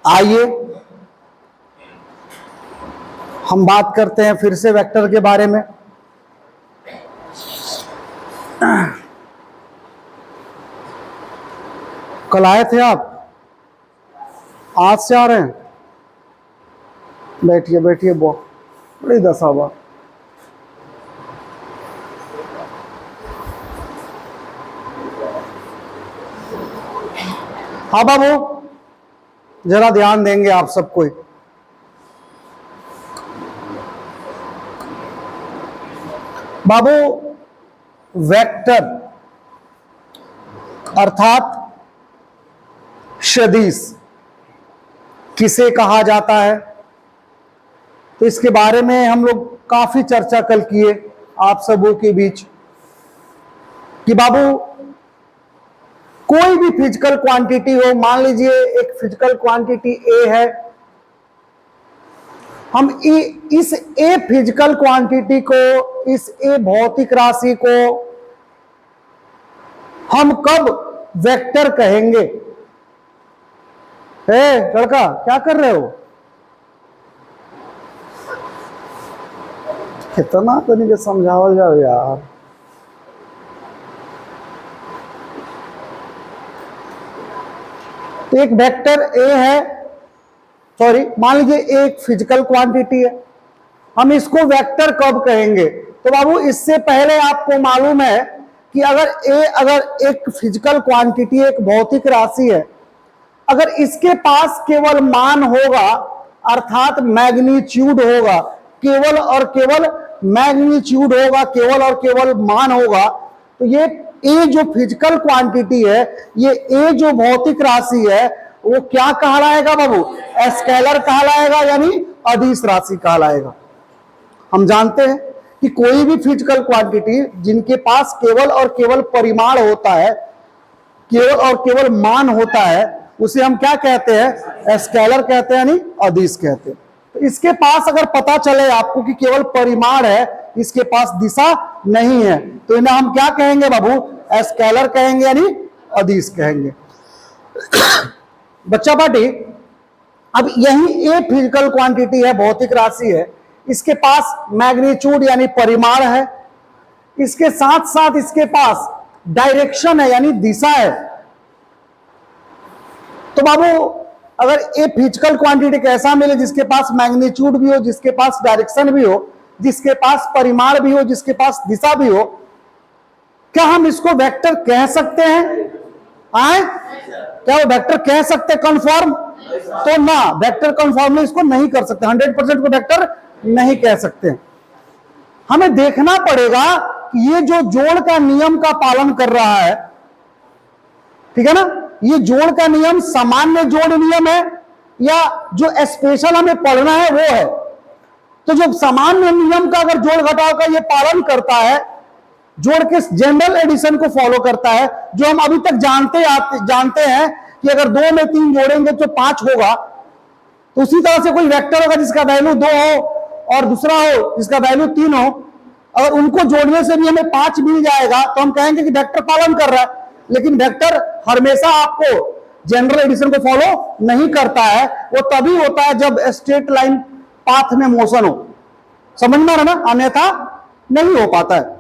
आइए हम बात करते हैं फिर से वेक्टर के बारे में। कल आए थे आप, आज से आ रहे हैं? बैठिए बैठिए, बड़ी दशा बा। हाँ बाबू, जरा ध्यान देंगे आप सबको। बाबू, वेक्टर अर्थात सदिश किसे कहा जाता है? तो इसके बारे में हम लोग काफी चर्चा कल किए आप सबों के बीच कि बाबू कोई भी फिजिकल क्वांटिटी हो, मान लीजिए एक फिजिकल क्वांटिटी ए है, हम इस ए फिजिकल क्वांटिटी को, इस ए भौतिक राशि को हम कब वेक्टर कहेंगे? लड़का क्या कर रहे हो? कितना तरीके समझावल जाओ यार। एक वेक्टर ए है, सॉरी मान लीजिए एक फिजिकल क्वांटिटी है, हम इसको वेक्टर कब कहेंगे? तो बाबू इससे पहले आपको मालूम है कि अगर एक फिजिकल क्वांटिटी, एक भौतिक राशि है, अगर इसके पास केवल मान होगा अर्थात मैग्नीट्यूड होगा, केवल और केवल मैग्नीट्यूड होगा, केवल और केवल मान होगा, तो ये ए जो फिजिकल क्वांटिटी है, ये ए जो भौतिक राशि है, वो क्या कहलाएगा बाबू? स्केलर कहलाएगा, यानी अदिश राशि कहलाएगा। हम जानते हैं कि कोई भी फिजिकल क्वांटिटी जिनके पास केवल और केवल परिमाण होता है, केवल और केवल मान होता है, उसे हम क्या कहते हैं? स्केलर कहते हैं, यानी अदिश कहते हैं। तो इसके पास अगर पता चले आपको कि केवल परिमाण है, इसके पास दिशा नहीं है, तो इन्हें हम क्या कहेंगे बाबू? स्केलर कहेंगे, यानी अदिश कहेंगे। बच्चा पार्टी, अब यही ए फिजिकल क्वांटिटी है, भौतिक राशि है, इसके पास मैग्नीट्यूड यानी परिमाण है, इसके साथ साथ इसके पास डायरेक्शन है यानी दिशा है। तो बाबू अगर ए फिजिकल क्वांटिटी कैसा मिले जिसके पास मैग्नीट्यूड भी हो, जिसके पास डायरेक्शन भी हो, जिसके पास परिमाण भी हो, जिसके पास दिशा भी हो, क्या हम इसको वेक्टर कह सकते हैं? क्या वो वेक्टर कह सकते कंफर्म? तो ना, वेक्टर कंफर्म में इसको नहीं कर सकते, 100% को वेक्टर नहीं कह सकते। हमें देखना पड़ेगा कि ये जो जोड़ का नियम का पालन कर रहा है, ठीक है ना, ये जोड़ का नियम सामान्य जोड़ नियम है या जो स्पेशल हमें पढ़ना है वो है? तो जो सामान्य नियम का अगर जोड़ घटाव का ये पालन करता है, जोड़ के जनरल एडिशन को फॉलो करता है, जो हम अभी तक जानते हैं कि अगर 2 में 3 जोड़ेंगे तो 5 होगा, तो उसी तरह से कोई वेक्टर होगा जिसका वैल्यू 2 हो और दूसरा हो जिसका वैल्यू 3 हो, अगर उनको जोड़ने से भी हमें 5 मिल जाएगा तो हम कहेंगे कि वेक्टर पालन कर रहा है। लेकिन वेक्टर हमेशा आपको जनरल एडिशन को फॉलो नहीं करता है, वो तभी होता है जब स्ट्रेट लाइन पाथ में मोशन हो, समझ में आ रहा ना, अन्यथा नहीं हो पाता है।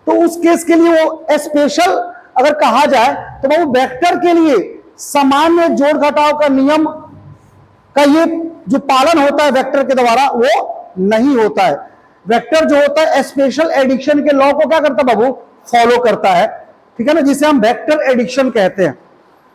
तो उस केस के लिए वो स्पेशल अगर कहा जाए तो वो वेक्टर के लिए सामान्य जोड़ घटाव का नियम का ये जो पालन होता है वेक्टर के द्वारा वो नहीं होता है। वेक्टर जो होता है स्पेशल एडिशन के लॉ को क्या करता है बाबू? फॉलो करता है, ठीक है ना, जिसे हम वेक्टर एडिशन कहते हैं।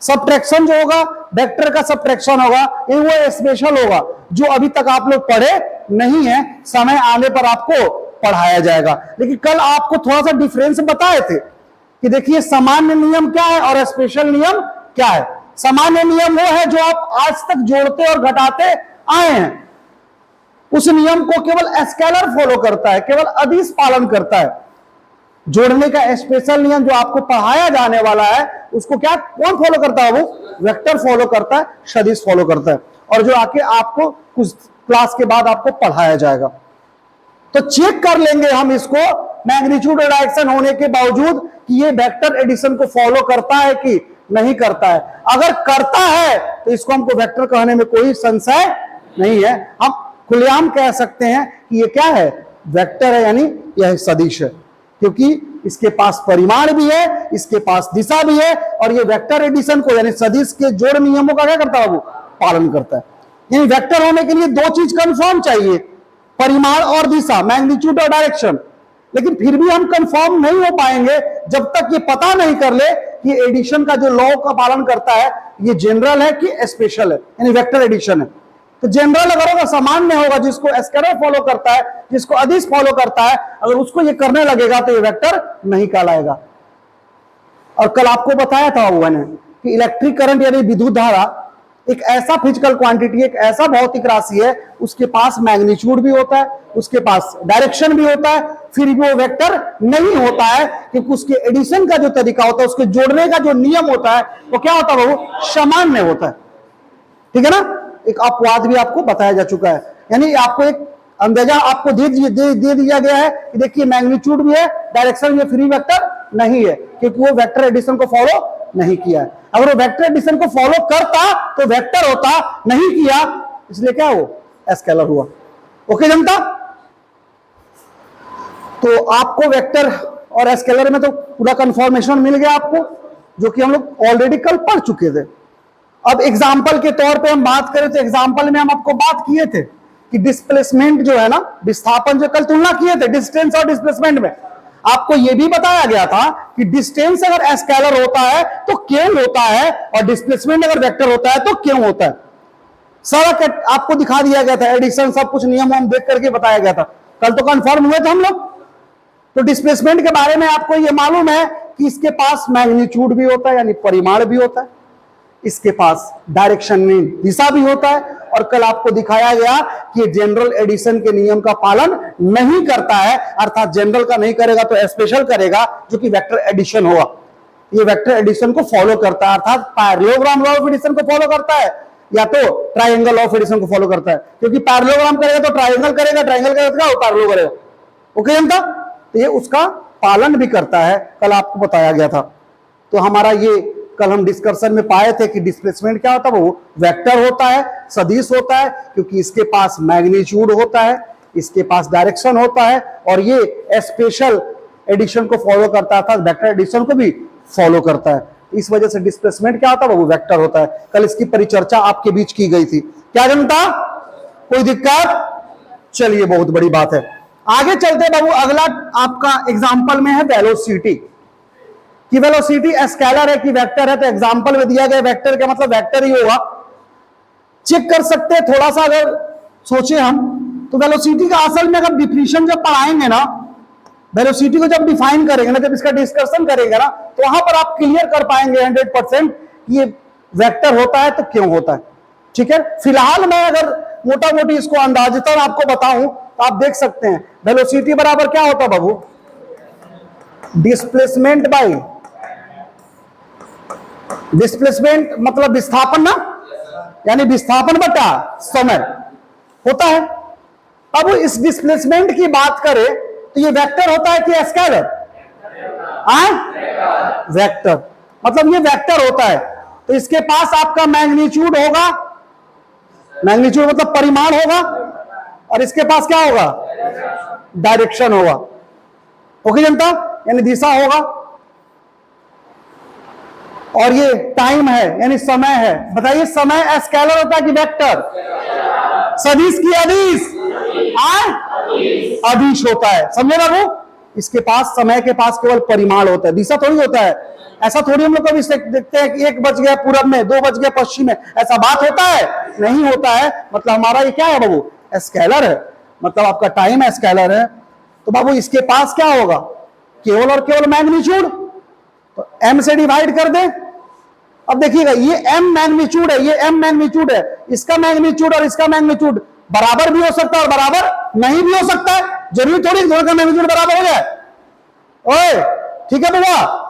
सबट्रैक्शन जो होगा वेक्टर का सबट्रैक्शन होगा, ये वो स्पेशल होगा जो अभी तक आप लोग पढ़े नहीं है, समय आने पर आपको पढ़ाया जाएगा। लेकिन कल आपको थोड़ा सा डिफरेंस बताए थे कि देखिए सामान्य नियम क्या है और स्पेशल नियम क्या है। सामान्य नियम वो है जो आप आज तक जोड़ते और घटाते आए हैं, उस नियम को केवल स्केलर फॉलो करता है, केवल अदिश पालन करता है। जोड़ने का स्पेशल नियम जो आपको पढ़ाया जाने वाला है उसको क्या कौन फॉलो करता है? वो वेक्टर फॉलो करता है, सदिश फॉलो करता है, और जो आके आपको कुछ क्लास के बाद आपको पढ़ाया जाएगा। तो चेक कर लेंगे हम इसको मैग्नीट्यूड और डायरेक्शन होने के बावजूद कि ये वेक्टर एडिशन को फॉलो करता है कि नहीं करता है। अगर करता है तो इसको हमको वेक्टर कहने में कोई संशय नहीं है। हम खुलेआम कह सकते हैं कि ये क्या है, वेक्टर है, यानी यह सदिश है, क्योंकि इसके पास परिमाण भी है, इसके पास दिशा भी है, और ये वेक्टर एडिशन को यानी सदिश के जोड़ नियमों का क्या करता है, वो पालन करता है। यानी वेक्टर होने के लिए दो चीज कंफर्म चाहिए, परिमाण और दिशा, मैग्नीट्यूड और डायरेक्शन। लेकिन फिर भी हम कंफर्म नहीं हो पाएंगे जब तक ये पता नहीं कर ले कि एडिशन का जो लॉ का पालन करता है ये जनरल है कि स्पेशल है, यानी वेक्टर एडिशन है। तो जनरल अगर होगा, सामान्य होगा, जिसको एस्केलर फॉलो करता है, जिसको अदिश फॉलो करता है, अगर उसको ये करने लगेगा तो ये वेक्टर नहीं कहलाएगा। और कल आपको बताया था वो मैंने कि इलेक्ट्रिक करंट यानी विद्युत धारा एक ऐसा फिजिकल क्वांटिटी, एक ऐसा भौतिक राशि है, उसके पास मैग्नीट्यूड भी होता है, उसके पास डायरेक्शन भी होता है, फिर भी वो वेक्टर नहीं होता है, क्योंकि उसके एडिशन का जो तरीका होता है, उसके जोड़ने का जो नियम होता है, वो क्या होता है, वो सामान्य होता है। ठीक है ना। एक अपवाद भी आपको बताया जा चुका है, यानी आपको एक अंदाजा आपको दे दिया गया है कि देखिए मैग्नीट्यूड भी है, डायरेक्शन भी, फ्री वेक्टर नहीं है, क्योंकि वो वेक्टर एडिशन को फॉलो नहीं किया है। अगर वो वेक्टर एडिशन को फॉलो करता तो वेक्टर होता, नहीं किया, इसलिए क्या वो स्केलर हुआ। ओके जनता, तो आपको वेक्टर और स्केलर में तो पूरा कंफर्मेशन मिल गया आपको, जो कि हम लोग ऑलरेडी कल पढ़ चुके थे। अब एग्जाम्पल के तौर पे हम बात करें तो एग्जाम्पल में हम आपको बात किए थे कि डिस्प्लेसमेंट जो है ना, विस्थापन, जो कल तुलना किए थे डिस्टेंस और डिस्प्लेसमेंट में, आपको यह भी बताया गया था कि डिस्टेंस अगर स्केलर होता है तो क्यों होता है, और डिस्प्लेसमेंट अगर वेक्टर होता है तो क्यों होता है। सारा आपको दिखा दिया गया था, एडिशन सब कुछ नियम हम देख करके बताया गया था। कल तो कंफर्म हुए थे हम लोग। तो डिस्प्लेसमेंट के बारे में आपको यह मालूम है कि इसके पास मैग्नीट्यूड भी होता है, यानी परिमाण भी होता है, इसके पास डायरेक्शन में दिशा भी होता है, और कल आपको दिखाया गया कि जनरल एडिशन के नियम का पालन नहीं करता है, अर्थात जनरल का नहीं करेगा तो स्पेशल करेगा, जो कि वेक्टर एडिशन होगा। ये वेक्टर एडिशन को फॉलो करता है, अर्थात पैरेललोग्राम लॉ ऑफ एडिशन को फॉलो करता है, या तो ट्रायंगल लॉ ऑफ एडिशन को फॉलो करता है, क्योंकि पैरेललोग्राम करेगा तो ट्रायंगल करेगा, ट्रायंगल करेगा तो पैरेललो करेगा। ओके जनता, तो ये उसका पालन भी करता है, कल आपको बताया गया था। तो हमारा ये कल हम डिस्कशन में पाए थे कि डिस्प्लेसमेंट क्या होता है, वो वेक्टर होता है, सदिश होता है, क्योंकि इसके पास मैग्नीट्यूड होता है, इसके पास डायरेक्शन होता है, और ये स्पेशल एडिशन को फॉलो करता था, वेक्टर एडिशन को भी फॉलो करता है। इस वजह से डिस्प्लेसमेंट क्या होता है, वो वेक्टर होता है। कल इसकी परिचर्चा आपके बीच की गई थी। क्या जनता, कोई दिक्कत? चलिए, बहुत बड़ी बात है। आगे चलते बाबू, अगला आपका एग्जाम्पल में है वेलोसिटी, कि वेलोसिटी स्केलर है कि वेक्टर है। तो एग्जांपल में दिया गया वेक्टर का मतलब वेक्टर ही होगा। चेक कर सकते हैं थोड़ा सा, अगर सोचे हम तो वेलोसिटी का असल में अगर डिफिनेशन जब पढ़ाएंगे ना, वेलोसिटी को जब डिफाइन करेंगे ना, जब इसका डिस्कशन करेंगे ना, तो वहां पर आप क्लियर कर पाएंगे 100% ये वेक्टर होता है तो क्यों होता है। ठीक है, फिलहाल मैं अगर मोटा मोटी इसको अंदाजतन आपको बताऊं तो आप देख सकते हैं वेलोसिटी बराबर क्या होता है बाबू, डिस्प्लेसमेंट बाई, डिस्प्लेसमेंट मतलब विस्थापन ना, यानी विस्थापन बटा समय होता है। अब इस डिस्प्लेसमेंट की बात करें तो ये वेक्टर होता है कि स्केलर? वेक्टर, मतलब ये वेक्टर होता है। तो इसके पास आपका मैग्नीट्यूड होगा, मैग्नीट्यूड मतलब परिमाण होगा, और इसके पास क्या होगा, डायरेक्शन होगा। ओके जनता, यानी दिशा होगा, और ये टाइम है यानी समय है। बताइए, समय स्केलर होता है कि वेक्टर? सदिश की अदिश? अदिश होता है, समझे बाबू। इसके पास, समय के पास केवल परिमाण होता है, दिशा थोड़ी होता है। ऐसा थोड़ी हम लोग कभी देखते हैं कि 1 बज गया पूरब में, 2 बज गया पश्चिम में, ऐसा बात होता है? नहीं होता है। मतलब हमारा ये क्या है बाबू, स्केलर है, मतलब आपका टाइम स्केलर है। तो बाबू इसके पास क्या होगा, केवल और केवल मैग्नीट्यूड। तो m से डिवाइड कर दे। अब देखिएगा, ये m मैग्नीट्यूड है, ये m मैग्नीट्यूड है, इसका मैग्नीट्यूड और इसका मैग्नीट्यूड बराबर भी हो सकता है और बराबर नहीं भी हो सकता है। जरूरी थोड़ी दोनों का मैग्नीट्यूड बराबर हो जाए। ओए ठीक है बाबा,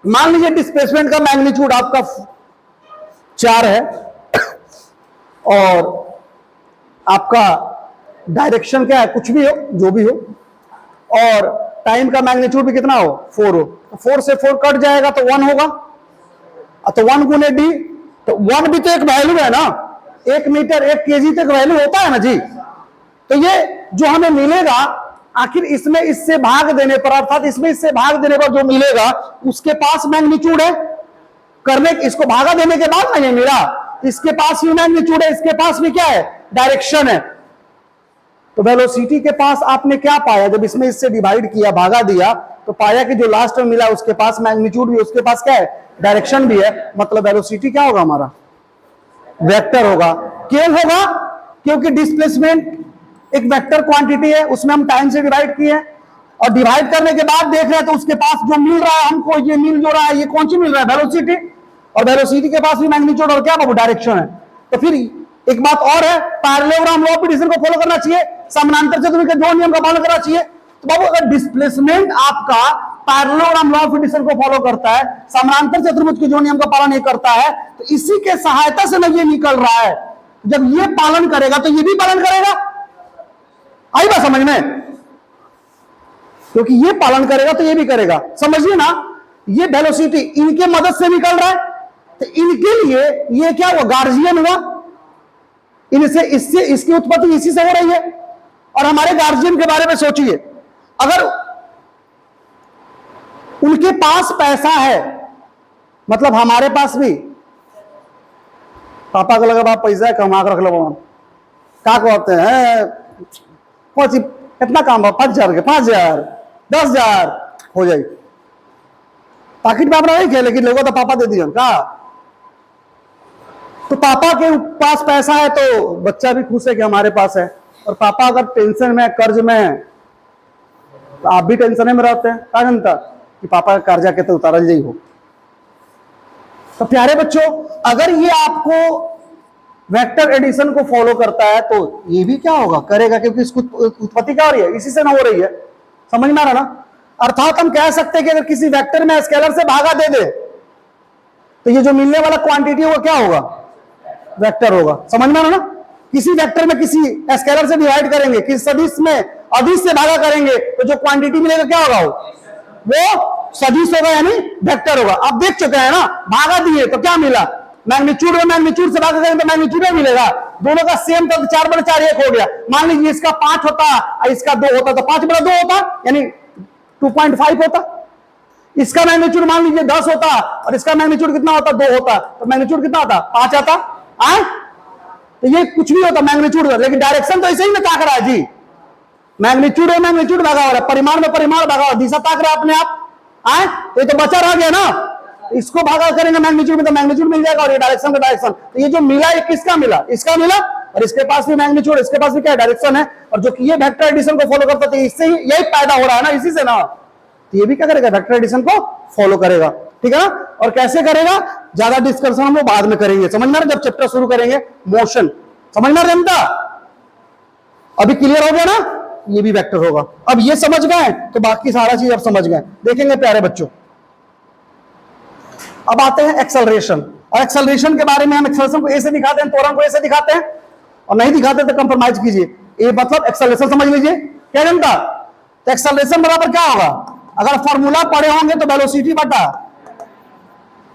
मान लीजिए डिस्प्लेसमेंट का मैग्नीट्यूड आपका 4 है, और आपका डायरेक्शन क्या है, कुछ भी हो, जो भी हो, और टाइम का मैग्नीट्यूड भी कितना हो, 4 हो। तो 4 से 4 कट जाएगा तो 1 होगा। तो 1 गुने डी, तो 1 भी तो एक वैल्यू है ना, 1 मीटर 1 केजी तक वैल्यू होता है ना जी। तो ये जो हमें मिलेगा आखिर इसमें इससे भाग देने पर, अर्थात इसमें इससे भाग देने पर जो मिलेगा उसके पास मैग्नीट्यूड है, करने इसको भागा देने के बाद ना ये मिला, इसके पास भी मैग्नीट्यूड है, इसके पास भी क्या है, डायरेक्शन है। तो वेलोसिटी के पास आपने क्या पाया, जब इसमें इससे डिवाइड किया, भागा दिया, तो पाया कि जो लास्ट में मिला उसके पास मैग्नीट्यूड भी, उसके पास क्या है, डायरेक्शन भी है। मतलब वेलोसिटी क्या होगा हमारा, वेक्टर होगा। क्यों होगा, क्योंकि डिस्प्लेसमेंट एक वेक्टर क्वांटिटी है, उसमें हम टाइम से डिवाइड किए और डिवाइड करने के बाद देख रहे हैं तो उसके पास जो मिल रहा है हमको, ये मिल जो रहा है, ये कौन सी मिल रहा है, वेलोसिटी। और वेलोसिटी के पास भी मैग्नीट्यूड और क्या बाबू, डायरेक्शन है। तो फिर एक बात और है, पैरेललोग्राम लॉ ऑफ एडिशन को फॉलो करना चाहिए, समानांतर चतुर्भुज के दो नियम का पालन करना चाहिए। तो बाबू अगर डिस्प्लेसमेंट आपका पैरेललोग्राम लॉ ऑफ एडिशन को फॉलो करता है, समानांतर चतुर्भुज के जो नियम का पालन नहीं करता है, तो इसी के सहायता से ना ये निकल रहा है। जब ये पालन करेगा तो ये भी पालन करेगा, आई बात समझ में, क्योंकि ये पालन करेगा तो ये भी करेगा, समझिए ना। ये वेलोसिटी इनके मदद से निकल रहा है, तो इनके लिए ये क्या हुआ, गार्जियन हुआ, इनसे इससे इसकी उत्पत्ति इसी से हो रही है। और हमारे गार्जियन के बारे में सोचिए, अगर उनके पास पैसा है, मतलब हमारे पास भी, पापा को लगा बाप पैसा कमा कर रख लो, क्या कहते हैं, कितना काम है, 5,000 के 5,000 10,000 हो जाए, पाकिट में अपना नहीं खे, लेकिन लोगों तो पापा दे दिए का। तो पापा के पास पैसा है तो बच्चा भी खुश है कि हमारे पास है। और पापा अगर टेंशन में, कर्ज में है, तो आप भी टेंशन में रहते हैं, क्या जनता कि पापा का कर्जा के तो उतारल जाई हो। तो प्यारे बच्चों, अगर ये आपको वेक्टर एडिशन को फॉलो करता है तो ये भी क्या होगा, करेगा, क्योंकि इसको उत्पत्ति क्या हो रही है, इसी से ना हो रही है, समझ में आ रहा ना। अर्थात हम कह सकते हैं कि अगर किसी वेक्टर में स्केलर से भागा दे दे तो ये जो मिलने वाला क्वांटिटी होगा क्या होगा, वेक्टर होगा, समझ में आ रहा ना। किसी वेक्टर में किसी स्केलर से डिवाइड करेंगे, किसी सदिश में अदिश से भागा करेंगे, तो जो क्वांटिटी मिलेगा क्या होगा, वो सदिश होगा, यानी वेक्टर होगा। आप देख चुके हैं ना, भागा दिए तो क्या मिला, मैग्नीट्यूड में मैग्नीट्यूड से भागा करेंगे तो मैग्नीट्यूड में मिलेगा, दोनों का सेम था तो 4/4 1 हो गया। मान लीजिए इसका 5 होता और इसका 2 होता तो 5/2 होता, यानी 2.5 होता। इसका मैग्नीट्यूड मान लीजिए 10 होता और इसका मैग्नीट्यूड कितना होता, 2 होता, तो मैग्नीट्यूड कितना होता, 5 आता। तो ये कुछ भी होता मैग्नीट्यूड, लेकिन डायरेक्शन तो ऐसे ही ना ताक रहा है जी, मैग्नीट्यूड है मैग्नीट्यूड भागा हो रहा है, परिमाण में परिमाण भागा हो, दिशा ताक रहा है अपने आप। तो ये तो बचा रह गया ना, इसको भागा करेंगे मैग्नीट्यूड में तो मैग्नीट्यूड मिल जाएगा, और ये डायरेक्शन का डायरेक्शन। तो ये जो मिला ये किसका मिला, इसका मिला, और इसके पास भी मैग्नीट्यूड, इसके पास भी क्या डायरेक्शन है। और जो कि ये वेक्टर एडिशन को फॉलो करता है, इससे ही यही पैदा हो रहा है ना, इसी से ना। तो ये भी क्या करेगा, वेक्टर एडिशन को फॉलो करेगा, ठीक है ना। और कैसे करेगा, ज्यादा डिस्कशन हम लोग बाद में करेंगे, समझ में, जब चैप्टर शुरू करेंगे मोशन, समझ में जनता। अभी क्लियर हो गया ना, ये भी वेक्टर होगा। अब ये समझ गए तो बाकी सारा चीज अब समझ गए। देखेंगे प्यारे बच्चों, अब आते हैं एक्सेलरेशन। और एक्सेलरेशन के बारे में हम एक्सेलरेशन को ए से दिखाते हैं, त्वरण को ए से दिखाते हैं, और नहीं दिखाते तो कंप्रोमाइज कीजिए। ए मतलब एक्सेलरेशन समझ लीजिए, क्या जनता। तो एक्सेलरेशन बराबर क्या होगा, अगर फॉर्मूला पढ़े होंगे तो वेलोसिटी बटा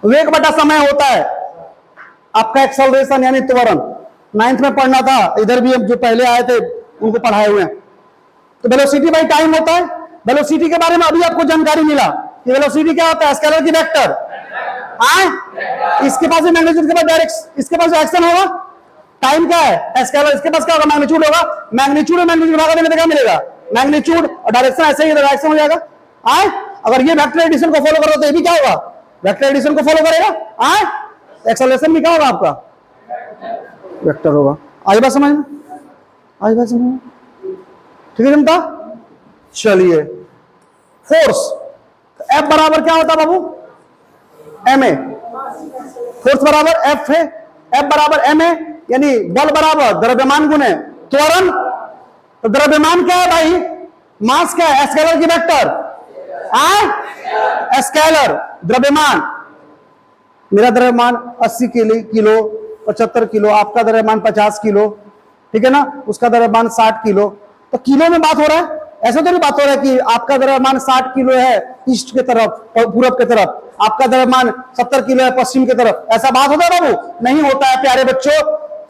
वेग बटा समय होता है आपका एक्सेलरेशन, यानी त्वरण। 9th में पढ़ना था, इधर भी जो पहले आए थे उनको पढ़ाए हुए हैं। तो वेलोसिटी बाई टाइम होता है। वेलोसिटी के बारे में अभी आपको जानकारी मिला कि वेलोसिटी क्या होता है, स्केलर की वेक्टर। इसके पास भी मैग्नीट्यूड के बाद डायरेक्ट, इसके पास एक्शन होगा, टाइम क्या है स्केलर, इसके पास क्या होगा, मैग्नीट्यूड होगा। मैग्नीट्यूड में मैग्नीट्यूड भागा देने पे क्या मिलेगा, मैग्नीट्यूड, और डायरेक्शन ऐसे ही डायरेक्शन हो जाएगा। अगर ये वेक्टर एडिशन को फॉलो करो तो ये भी क्या होगा, वेक्टर एडिशन को फॉलो करेगा। एक्सेलरेशन भी क्या होगा आपका, वेक्टर होगा। आई बात समझ में, आई बात समझ में, ठीक है जनता। चलिए फोर्स, एफ बराबर क्या होता है बाबू, एम ए। फोर्स बराबर एफ है, एफ बराबर एम ए, यानी बल बराबर द्रव्यमान गुणे त्वरण। तो द्रव्यमान क्या है भाई, मास क्या है, स्केलर की वेक्टर। स्केलर द्रव्यमान, मेरा द्रव्यमान 80 किलो 75 किलो, आपका द्रव्यमान 50 किलो, ठीक है ना, उसका द्रव्यमान 60 किलो। तो किलो में बात हो रहा है, ऐसा तो नहीं बात हो रहा है कि आपका द्रव्यमान 60 किलो है ईस्ट की तरफ और पूरब की तरफ, आपका द्रव्यमान 70 किलो है पश्चिम की तरफ, ऐसा बात होता है बाबू? नहीं होता है प्यारे बच्चों।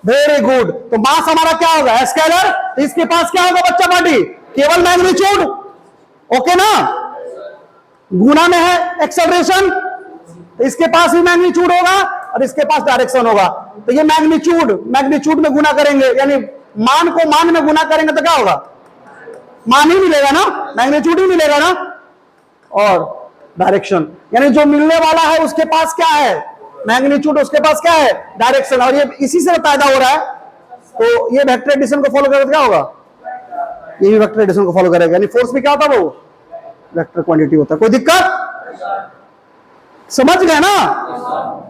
Very good. तो मास हमारा क्या होगा? स्केलर। तो इसके पास क्या होगा बच्चा पार्टी? केवल मैग्नीट्यूड। ओके ना? गुना में है एक्सेलरेशन, तो इसके पास भी मैग्नीट्यूड होगा और इसके पास डायरेक्शन होगा। तो ये मैग्नीट्यूड में गुना करेंगे, यानी मान को मान में गुना करेंगे तो क्या होगा? मान ही मिलेगा ना, मैग्नीट्यूड ही मिलेगा ना। और डायरेक्शन, यानी जो मिलने वाला है उसके पास क्या है? मैग्नीट्यूड, उसके पास क्या है? डायरेक्शन। और ये इसी से पैदा हो रहा है। तो ये वेक्टर एडिशन को फॉलो करेगा तो क्या होगा? ये भी वेक्टर एडिशन को फॉलो करेगा। यानी फोर्स भी क्या होता है वो? वेक्टर क्वांटिटी होता है। कोई दिक्कत? समझ गए ना?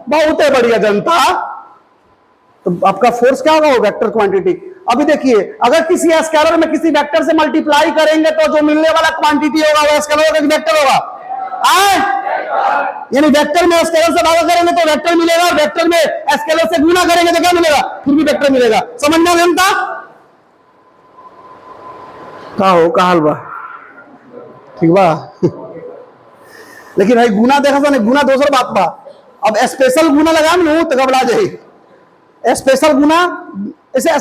बहुत है बढ़िया जनता। तो आपका फोर्स क्या होगा? वो वेक्टर क्वांटिटी। अभी देखिए, अगर किसी स्केलर में किसी वेक्टर से मल्टीप्लाई करेंगे तो जो मिलने वाला क्वांटिटी होगा वो स्केलर का वेक्टर होगा। यानी वेक्टर में स्केलर से भागा करेंगे तो वेक्टर मिलेगा, और वेक्टर में स्केलर से गुना करेंगे तो क्या मिलेगा? फिर भी वेक्टर मिलेगा। समझना जनता? का हो का हाल बा? ठीक बा? लेकिन भाई गुना देखा था नहीं, गुना दूसरा बात बा। अब स्पेशल गुना लगा लू तो घबरा जाए। स्पेशल गुना ऐसे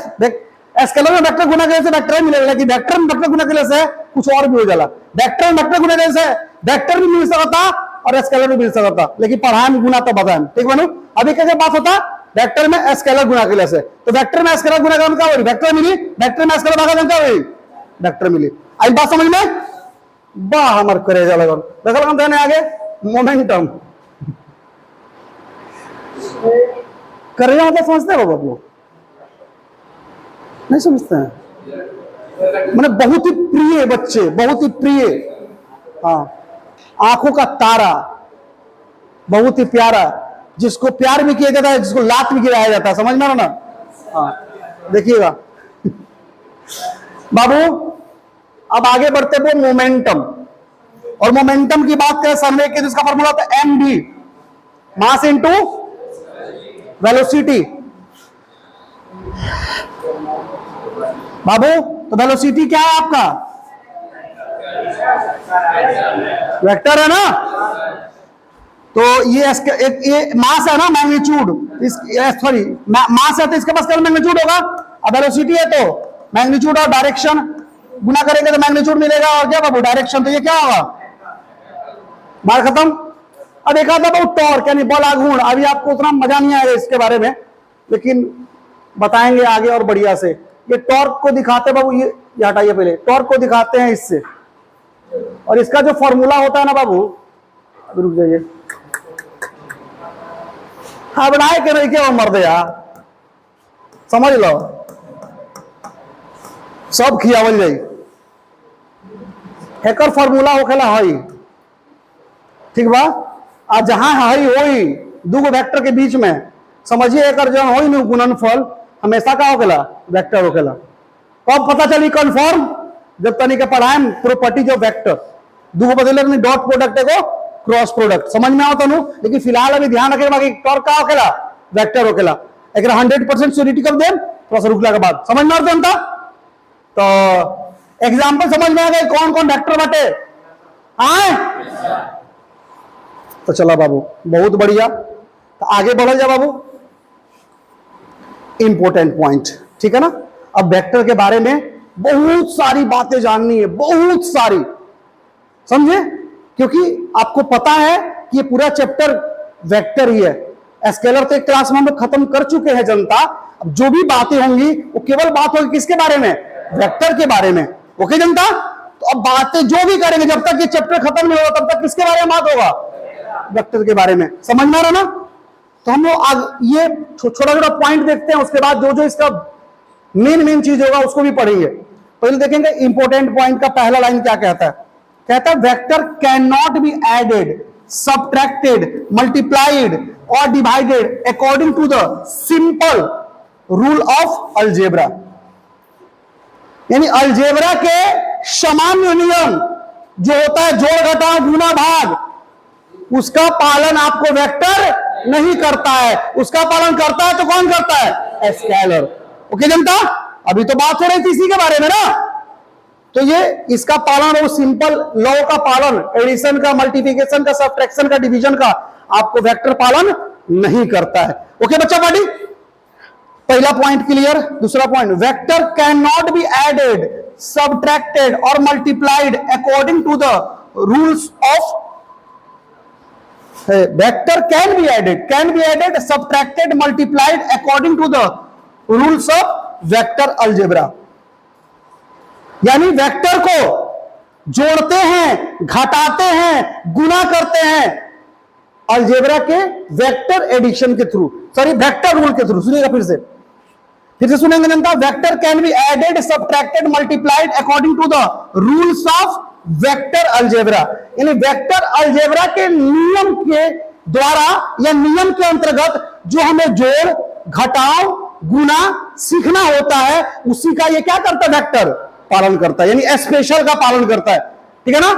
स्केलर में वेक्टर गुना करने से वेक्टर ही मिलेगा, लेकिन वेक्टर में वेक्टर गुना करने से कुछ और भी हो जाला। वेक्टर में वेक्टर गुना करने से वेक्टर भी मिल सकता और स्केलर भी मिल सकता, लेकिन पढ़ाई में गुना तो बताएं। ठीक बनू? अभी कैसे बात होता? वेक्टर में स्केलर गुना करने से, तो वेक्टर में स्केलर गुना करने का वेक्टर मिली, वेक्टर में स्केलर भागा क्या हुई? वेक्टर मिली। आई बात समझ में? वाह हमार करेजा लगन देखल हम देने आगे मोमेंटम करेजा मतलब समझते हैं बाबू? नहीं समझते हैं? मैंने बहुत ही प्रिय बच्चे, बहुत ही प्रिय। हाँ, आंखों का तारा, बहुत ही प्यारा, जिसको प्यार भी किया जाता है, जिसको लात भी गिराया जाता है। समझ में आ रहा ना? हाँ, देखिएगा बाबू। अब आगे बढ़ते हुए मोमेंटम, और मोमेंटम की बात करें समय के, जिसका फॉर्मूला होता है एम भी, मास इनटू वेलोसिटी। बाबू तो वेलोसिटी क्या है आपका? वेक्टर है ना? तो ये मास है ना, मैग्नीट्यूड। सॉरी मास है तो इसके पास केवल मैग्नीट्यूड होगा। अब वेलोसिटी है तो मैग्नीट्यूड और डायरेक्शन गुना करेंगे तो मैग्नीट्यूड मिलेगा, और क्या बाबू? डायरेक्शन। तो ये क्या होगा? बार खत्म। अब एक आता बाबू टॉर्क, यानी बल आघूर्ण। अभी आपको उतना मजा नहीं आएगा इसके बारे में, लेकिन बताएंगे आगे और बढ़िया से। ये टॉर्क को दिखाते बाबू, ये हटाइए पहले, टॉर्क को दिखाते हैं इससे, और इसका जो फॉर्मूला होता है ना बाबू, अभी रुक जाइए, हाँ बनाए के नहीं क्या मर दे यार, समझ लो, सब खियावल जाई। हैकर फॉर्मूला होखेला हई, ठीक बा? आ जहां हई होई दूगो वेक्टर के बीच में, समझिए एकर जो होई नु गुणनफल हमेशा का होखेला? वेक्टर होखेला। कब पता चली कन्फर्म? जब तनी के पढ़ाएं प्रॉपर्टीज ऑफ वेक्टर। दूगो बदले में डॉट प्रोडक्ट एगो क्रॉस प्रोडक्ट, समझ में आओ तनु? लेकिन फिलहाल अभी ध्यान रखे बाकी टॉर्क का होखेला? वेक्टर होखेला। एक 100% श्योरिटी कर दें थोड़ा सा रुकला के बाद, समझ में आता है? तो एग्जाम्पल समझ में आ गए कौन कौन वेक्टर बटे आए? तो चला बाबू, बहुत बढ़िया। तो आगे बढ़ल जा बाबू, इंपॉर्टेंट पॉइंट, ठीक है ना? अब वेक्टर के बारे में बहुत सारी बातें जाननी है, बहुत सारी, समझे? क्योंकि आपको पता है कि ये पूरा चैप्टर वेक्टर ही है। स्केलर तो एक क्लास में हम लोग खत्म कर चुके हैं जनता। अब जो भी बातें होंगी वो केवल बात होगी किसके बारे में? वेक्टर के बारे में। ओके जनता? तो अब बातें जो भी करेंगे जब तक ये चैप्टर खत्म नहीं होगा तब तक किसके बारे में बात होगा? वेक्टर के बारे में। समझ में आ रहा ना? तो हम लोग आज ये छोटा छोटा पॉइंट देखते हैं, उसके बाद जो जो इसका मेन चीज होगा उसको भी पढ़ेंगे। पहले देखेंगे इंपॉर्टेंट पॉइंट का पहला लाइन क्या कहता है। कहता है vector can not be added, subtracted, multiplied और divided according to the simple rule of algebra. यानी अलजेब्रा के सामान्य नियम जो होता है जोड़ घटाव गुना भाग, उसका पालन आपको वेक्टर नहीं करता है। उसका पालन करता है तो कौन करता है? स्केलर। ओके जनता? अभी तो बात हो रही थी इसी के बारे में ना। तो ये इसका पालन, वो सिंपल लॉ का पालन, एडिशन का, मल्टीप्लिकेशन का, सब्ट्रैक्शन का, डिवीजन का, आपको वेक्टर पालन नहीं करता है। ओके बच्चा पार्टी, पहला पॉइंट क्लियर। दूसरा point, vector can not be added, subtracted और multiplied according to the rules of, vector can be added, subtracted, multiplied according to the rules of vector algebra. यानी vector को जोड़ते हैं, घटाते हैं, गुना करते हैं अलजेब्रा के वेक्टर एडिशन के थ्रू, सॉरी वेक्टर रूल के थ्रू। सुनिएगा फिर से सुनेंगे जनता। Vector can be added, subtracted, multiplied according to the rules of vector algebra. यानी वेक्टर अलजेब्रा के नियम के द्वारा या नियम के अंतर्गत जो हमें जोड़, घटाव, गुना सीखना होता है, उसी का ये क्या करता है, वेक्टर पालन करता है, यानी स्पेशल का पालन करता है। ठीक है ना,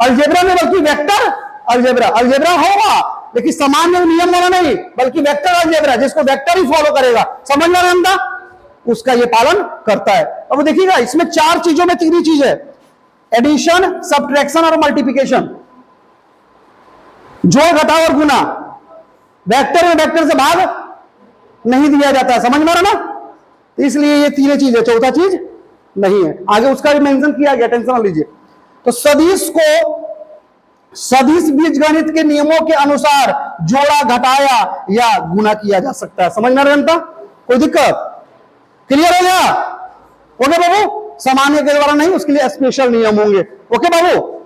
अलजेब्रा में बल्कि वेक्टर अलजेब्रा होगा, लेकिन सामान्य नियम वाला नहीं, बल्कि वेक्टर अलजेब्रा, जिसको वेक्टर ही फॉलो करेगा, समझ में आता, उसका ये पालन करता है। अब देखिएगा, इसमें चार चीजों में तीन ही चीज है, एडिशन, सब्ट्रैक्शन और मल्टीप्लिकेशन, जोड़, घटाव और गुना। वेक्टर में वेक्टर से भाग नहीं दिया जाता है, समझ में आ रहा ना, इसलिए ये तीन चीज है, चौथा चीज नहीं है। आगे उसका भी मेंशन किया गया, टेंशन ना लीजिए। तो सदिश को सदिश बीजगणित के नियमों के अनुसार जोड़ा, घटाया या गुना किया जा सकता है। समझ में जनता, कोई दिक्कत, क्लियर हो गया? ओके बाबू, सामान्य के द्वारा नहीं, उसके लिए स्पेशल नियम होंगे। ओके बाबू,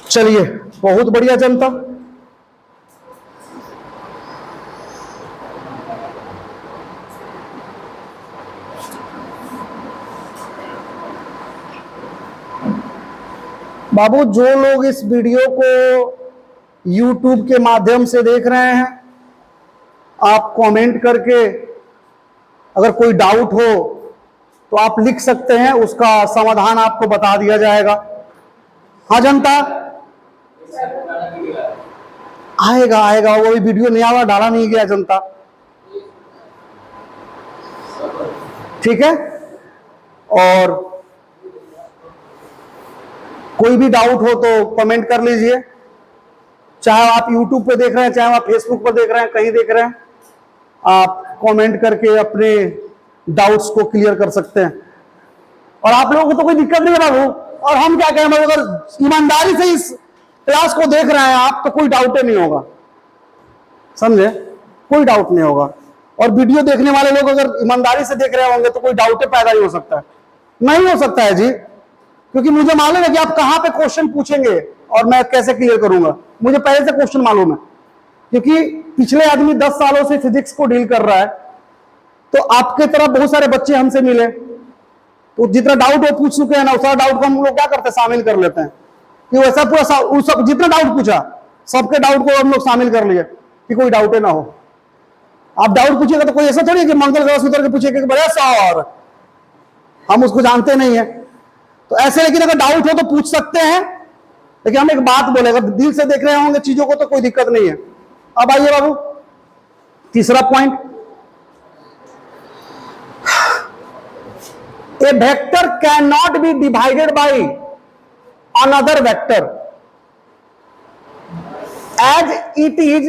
चलिए बहुत बढ़िया जनता। बाबू, जो लोग इस वीडियो को YouTube के माध्यम से देख रहे हैं, आप कमेंट करके अगर कोई डाउट हो तो आप लिख सकते हैं, उसका समाधान आपको बता दिया जाएगा। हाँ जनता, आएगा, वो भी वीडियो नया वाला डाला नहीं गया जनता, ठीक है। और कोई भी डाउट हो तो कमेंट कर लीजिए, चाहे आप YouTube पे देख रहे हैं, चाहे आप फेसबुक पर देख रहे हैं, कहीं देख रहे हैं, आप कमेंट करके अपने डाउट्स को क्लियर कर सकते हैं। और आप लोगों को तो कोई दिक्कत नहीं है बाबू, और हम क्या कहें, अगर ईमानदारी से इस क्लास को देख रहे हैं आप, तो कोई डाउट नहीं होगा, समझे, कोई डाउट नहीं होगा। और वीडियो देखने वाले लोग अगर ईमानदारी से देख रहे होंगे तो कोई डाउट पैदा ही हो सकता है, नहीं हो सकता है जी, क्योंकि मुझे मालूम है कि आप कहां पे क्वेश्चन पूछेंगे और मैं कैसे क्लियर करूंगा। मुझे पहले से क्वेश्चन मालूम है, क्योंकि पिछले आदमी 10 सालों से फिजिक्स को डील कर रहा है, तो आपके तरफ बहुत सारे बच्चे हमसे मिले, तो जितना डाउट वो पूछ चुके हैं ना, उस सारा डाउट को हम लोग क्या करते हैं, शामिल कर लेते हैं, कि वैसा पूरा जितना डाउट पूछा सबके डाउट को हम लोग शामिल कर लिए, कि कोई डाउट ना हो। आप डाउट पूछिएगा तो कोई ऐसा थोड़ी है कि मंगल ग्रह से उतर के पूछेगा कि बड़े सर हम उसको जानते नहीं है, तो ऐसे। लेकिन अगर डाउट हो तो पूछ सकते हैं, लेकिन हम एक बात बोले, अगर दिल से देख रहे होंगे चीजों को तो कोई दिक्कत नहीं है। अब आइए बाबू, तीसरा point, a vector can not be divided by another vector as it is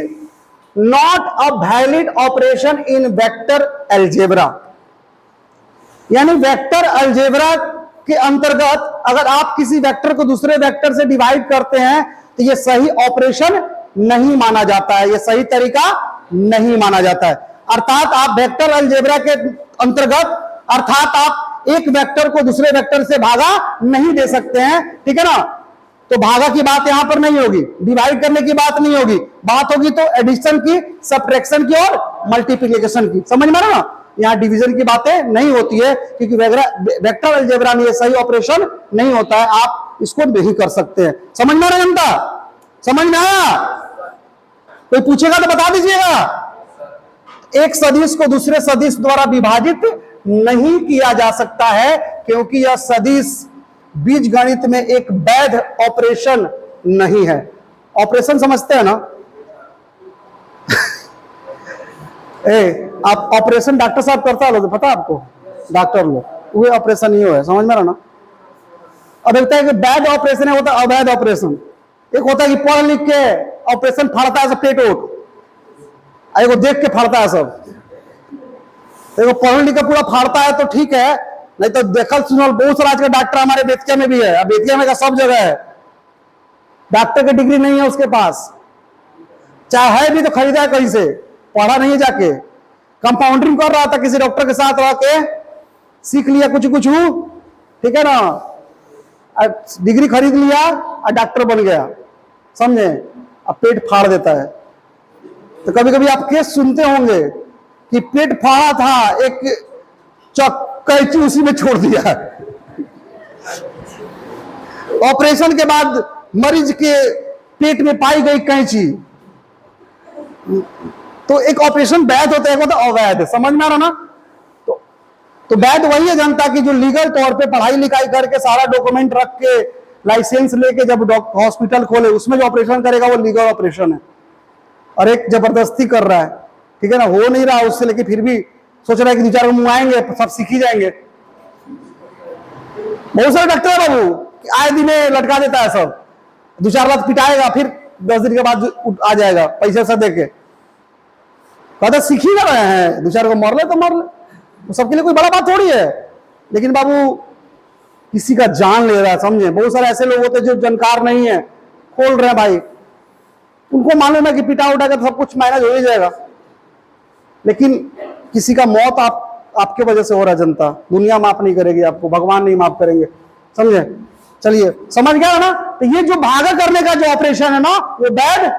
not a valid operation in vector algebra. यानी वेक्टर अलजेब्रा के अंतर्गत अगर आप किसी वेक्टर को दूसरे वेक्टर से डिवाइड करते हैं तो यह सही ऑपरेशन नहीं माना जाता है, यह सही तरीका नहीं माना जाता है। अर्थात आप वेक्टर अलजेब्रा के अंतर्गत, अर्थात आप एक वेक्टर को दूसरे वेक्टर से भागा नहीं दे सकते हैं, ठीक है ना। तो भागा की बात यहां पर नहीं होगी, डिवाइड करने की बात नहीं होगी, बात होगी तो एडिशन की, सब्ट्रैक्शन की और मल्टीप्लिकेशन की। समझ में ना, यहां डिवीजन की बातें नहीं होती है, क्योंकि वेक्टर अलजेब्रा में ये सही ऑपरेशन नहीं होता है, आप इसको नहीं कर सकते हैं। समझ में आ रहा जनता, समझ में आया? कोई पूछेगा तो बता दीजिएगा। एक सदिश को दूसरे सदिश द्वारा विभाजित नहीं किया जा सकता है, क्योंकि यह सदिश बीजगणित में एक वैध ऑपरेशन नहीं है। ऑपरेशन समझते हैं ना आप ऑपरेशन डॉक्टर साहब करता है, पता आपको, डॉक्टर लोग, वो ऑपरेशन ही है, समझ में रहा ना। और देखता है कि बैड ऑपरेशन है, होता है अवैध ऑपरेशन। एक होता है कि पढ़ लिख के ऑपरेशन फाड़ता है सब पेट ओट, एक देख के फाड़ता है सब। देखो पढ़ लिख के पूरा फाड़ता है तो ठीक है, नहीं तो देखल सुनल बहुत सारा आज का डॉक्टर हमारे बेतिया में भी है। अब बेतिया में का सब जगह है, डॉक्टर की डिग्री नहीं है उसके पास, चाहे है भी तो खरीदा है कहीं से, पढ़ा नहीं है, जाके कंपाउंडिंग कर रहा था किसी डॉक्टर के साथ रह के, सीख लिया कुछ कुछ, ठीक है ना, डिग्री खरीद लिया और डॉक्टर बन गया, समझे, अब पेट फाड़ देता है। तो कभी कभी आप केस सुनते होंगे कि पेट फाड़ा था, एक कैंची उसी में छोड़ दिया, ऑपरेशन के बाद मरीज के पेट में पाई गई कैंची। तो एक ऑपरेशन वैध होता है, एक होता है अवैध, समझ में आ रहा ना। तो वैध वही है जनता की जो लीगल तौर पे पढ़ाई लिखाई करके सारा डॉक्यूमेंट रख के लाइसेंस लेके जब हॉस्पिटल खोले उसमें जो ऑपरेशन करेगा वो लीगल ऑपरेशन है। और एक जबरदस्ती कर रहा है, ठीक है ना, हो नहीं रहा उससे, लेकिन फिर भी सोच रहा है कि दो चार मुंह आएंगे सब सीख ही जाएंगे। बहुत सारे डॉक्टर है बाबू, आए दिन लटका देता है सब, दो चार बार पिटाएगा, फिर 10 दिन के बाद आ जाएगा पैसे से देके, कहता सीख ही रहे हैं, दो चार को मर ले तो मर ले, तो सबके लिए कोई बड़ा बात थोड़ी है। लेकिन बाबू किसी का जान ले रहा है, समझे। बहुत सारे ऐसे लोग होते हैं जो जानकार नहीं है, खोल रहे हैं भाई, उनको मालूम है कि पिटा उठा कर सब कुछ मैनेज हो ही जाएगा, लेकिन किसी का मौत आपके वजह से हो रहा है। जनता, दुनिया माफ नहीं करेगी आपको, भगवान नहीं माफ करेंगे, समझे। चलिए समझ गया ना। तो ये जो भागा करने का जो ऑपरेशन है ना, वो वैध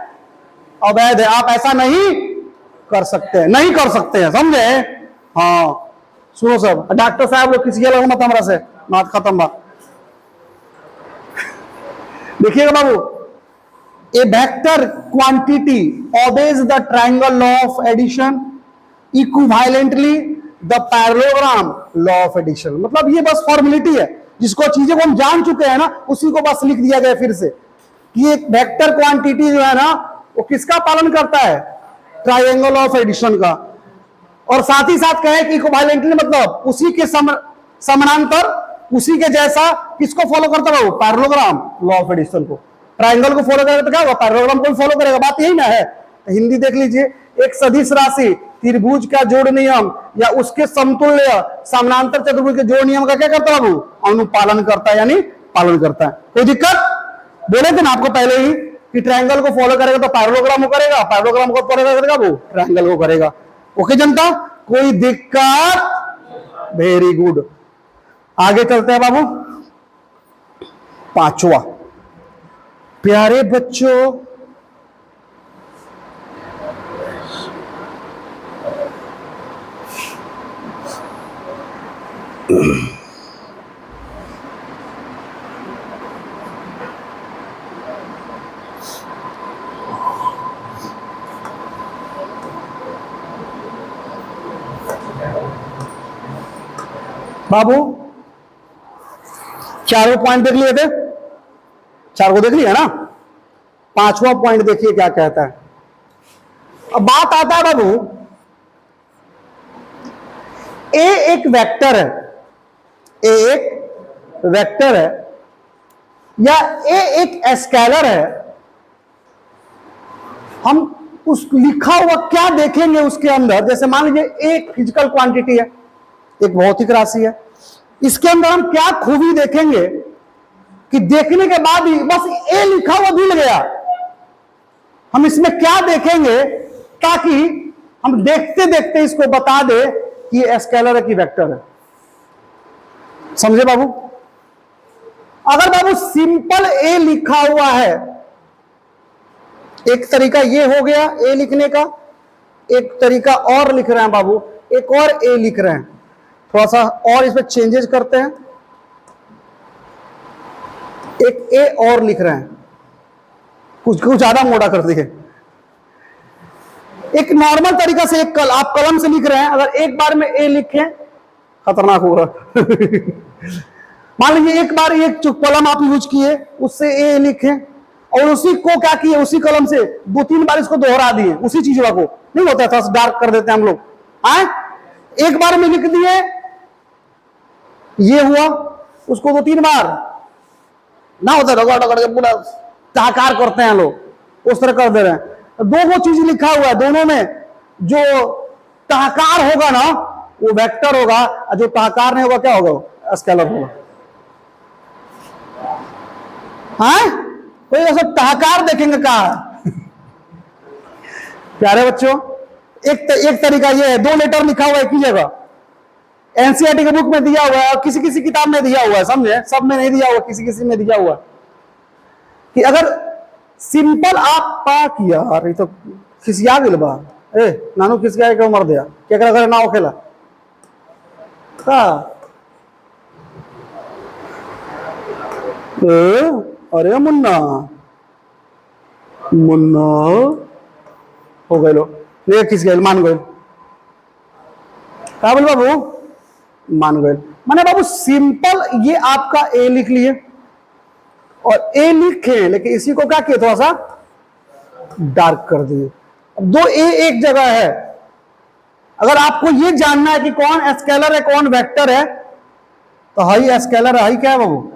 अवैध है, आप ऐसा नहीं कर सकते हैं, नहीं कर सकते हैं, समझे। हाँ सुनो सब, डॉक्टर साहब लोग किसी अलग मत हमरा से बात खत्म बात। देखिएगा बाबू, a vector quantity obeys the triangle law of addition equivalently the parallelogram law of addition। मतलब ये बस फॉर्मेलिटी है, जिसको चीजें को हम जान चुके हैं ना, उसी को बस लिख दिया गया फिर से कि एक वेक्टर क्वांटिटी जो है ना वो किसका पालन करता है, ट्रायंगल ऑफ एडिशन का। और साथ ही साथ कहे कि इक्विवेलेंटली मतलब उसी के समानांतर, उसी के जैसा किसको फॉलो करता है, पैरेललोग्राम लॉ ऑफ एडिशन को। ट्रायंगल को फॉलो करेगा तो क्या होगा, पैरेललोग्राम को फॉलो करेगा, बात यही ना है। तो हिंदी देख लीजिए, एक सदिश राशि त्रिभुज का जोड़ नियम या उसके समतुल्य समानांतर चतुर्भुज के जोड़ नियम का क्या करता है, अनुपालन करता है, यानी पालन करता है। कोई दिक्कत, बोले थे ना आपको पहले ही कि ट्रायंगल को फॉलो करेगा तो पैरेललोग्राम को करेगा, पैरेललोग्राम को फॉलो करेगा वो ट्रायंगल को करेगा। ओके जनता, कोई दिक्कत, वेरी गुड। आगे चलते हैं बाबू, पांचवा। प्यारे बच्चों, बाबू चारों पॉइंट देख लिए थे, चार को देख लिया ना, पांचवा पॉइंट देखिए क्या कहता है। अब बात आता है बाबू, ए एक वेक्टर है, ए एक वेक्टर है या ए एक स्केलर है। हम उस लिखा हुआ क्या देखेंगे उसके अंदर, जैसे मान लीजिए एक फिजिकल क्वांटिटी है, एक भौतिक राशि है, इसके अंदर हम क्या खूबी देखेंगे कि देखने के बाद ही बस ए लिखा हुआ भूल गया, हम इसमें क्या देखेंगे ताकि हम देखते देखते इसको बता दे कि ये स्केलर है कि वेक्टर है। समझे बाबू। अगर बाबू सिंपल ए लिखा हुआ है, एक तरीका ये हो गया ए लिखने का, एक तरीका और लिख रहे हैं बाबू, एक और ए लिख रहे हैं, थोड़ा सा और इसमें चेंजेस करते हैं, एक ए और लिख रहे हैं, कुछ ज्यादा मोटा कर दिए। एक नॉर्मल तरीका से एक आप कलम से लिख रहे हैं, अगर एक बार में ए लिखें खतरनाक होगा। मान लीजिए एक बार एक जो कलम आप यूज किए उससे ए लिखें, और उसी को क्या किए, उसी कलम से 2-3 बार इसको दोहरा दिए, उसी चीज को नहीं होता है, थोड़ा सा डार्क कर देते हैं हम लोग, एक बार में लिख दिए ये हुआ, उसको 2-3 बार ना होता रगड़ रगड़ के पूरा हाहाकार करते हैं लोग, उस तरह कर दे रहे हैं। दो वो चीज लिखा हुआ है, दोनों में जो टहाकार होगा ना वो वेक्टर होगा, और जो टहाकार नहीं होगा क्या होगा, स्केलर होगा। हाँ, कोई ऐसा टहाकार देखेंगे कहा? प्यारे बच्चों, एक तरीका ये है, दो लेटर लिखा हुआ है एक ही जगह, एनसीईआरटी के बुक में दिया हुआ है और किसी किसी किताब में दिया हुआ है, समझे, सब में नहीं दिया हुआ, किसी किसी में दिया हुआ कि अगर सिंपल आप पाक, यार ये तो खिसिया गिल बा, ए नानू खिसिया के मर दिया, केकरा घर ना खेला का, अरे मुन्ना मुन्ना हो गए लो, ले खिस गए, मान गए, क्या बोल बाबू, मान गए। माने बाबू सिंपल ये आपका ए लिख लिए और ए लिखे, लेकिन इसी को क्या किए, थोड़ा सा डार्क कर दिए। अब दो ए एक जगह है, अगर आपको ये जानना है कि कौन स्केलर है कौन वेक्टर है, तो हाई स्केलर है, हाई क्या है बाबू,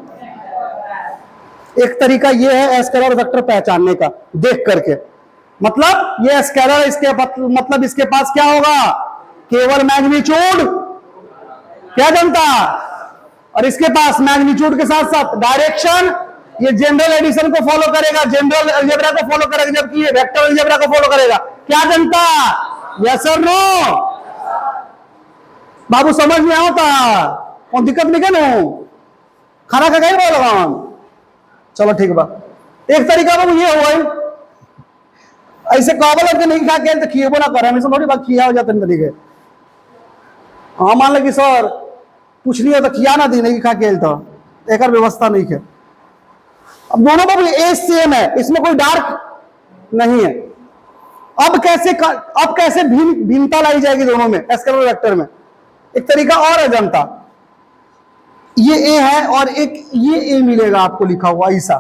एक तरीका ये है स्केलर वेक्टर पहचानने का देख करके, मतलब ये स्केलर, इसके मतलब इसके पास क्या होगा, केवल मैग्नीट्यूड, क्या जनता, और इसके पास मैग्नीट्यूड के साथ साथ डायरेक्शन, ये जनरल एडिशन को फॉलो करेगा, जनरल अलजेब्रा को फॉलो करेगा, जबकि ये वेक्टर अलजेब्रा को फॉलो करेगा। क्या जनता, यस और नो? बाबू समझ में आता, कौन दिक्कत नहीं क्या, खाना खा गए बोल, चलो ठीक बा। एक तरीका बाबू ये हुआ, ऐसे काबल के नहीं खा के तो खिएबो ना करे, हमेशा थोड़ी बात खिया हो जाते तरीके। हाँ मान लगी सर कुछ नहीं होता, खिया ना दी नहीं खा के तो एक व्यवस्था नहीं है। अब दोनों बाबू ए सेम है, इसमें कोई डार्क नहीं है। अब कैसे भिन्नता लाई जाएगी दोनों में, स्केलर वेक्टर में? एक तरीका और है जनता, ये ए है और एक ये ए मिलेगा आपको लिखा हुआ ऐसा,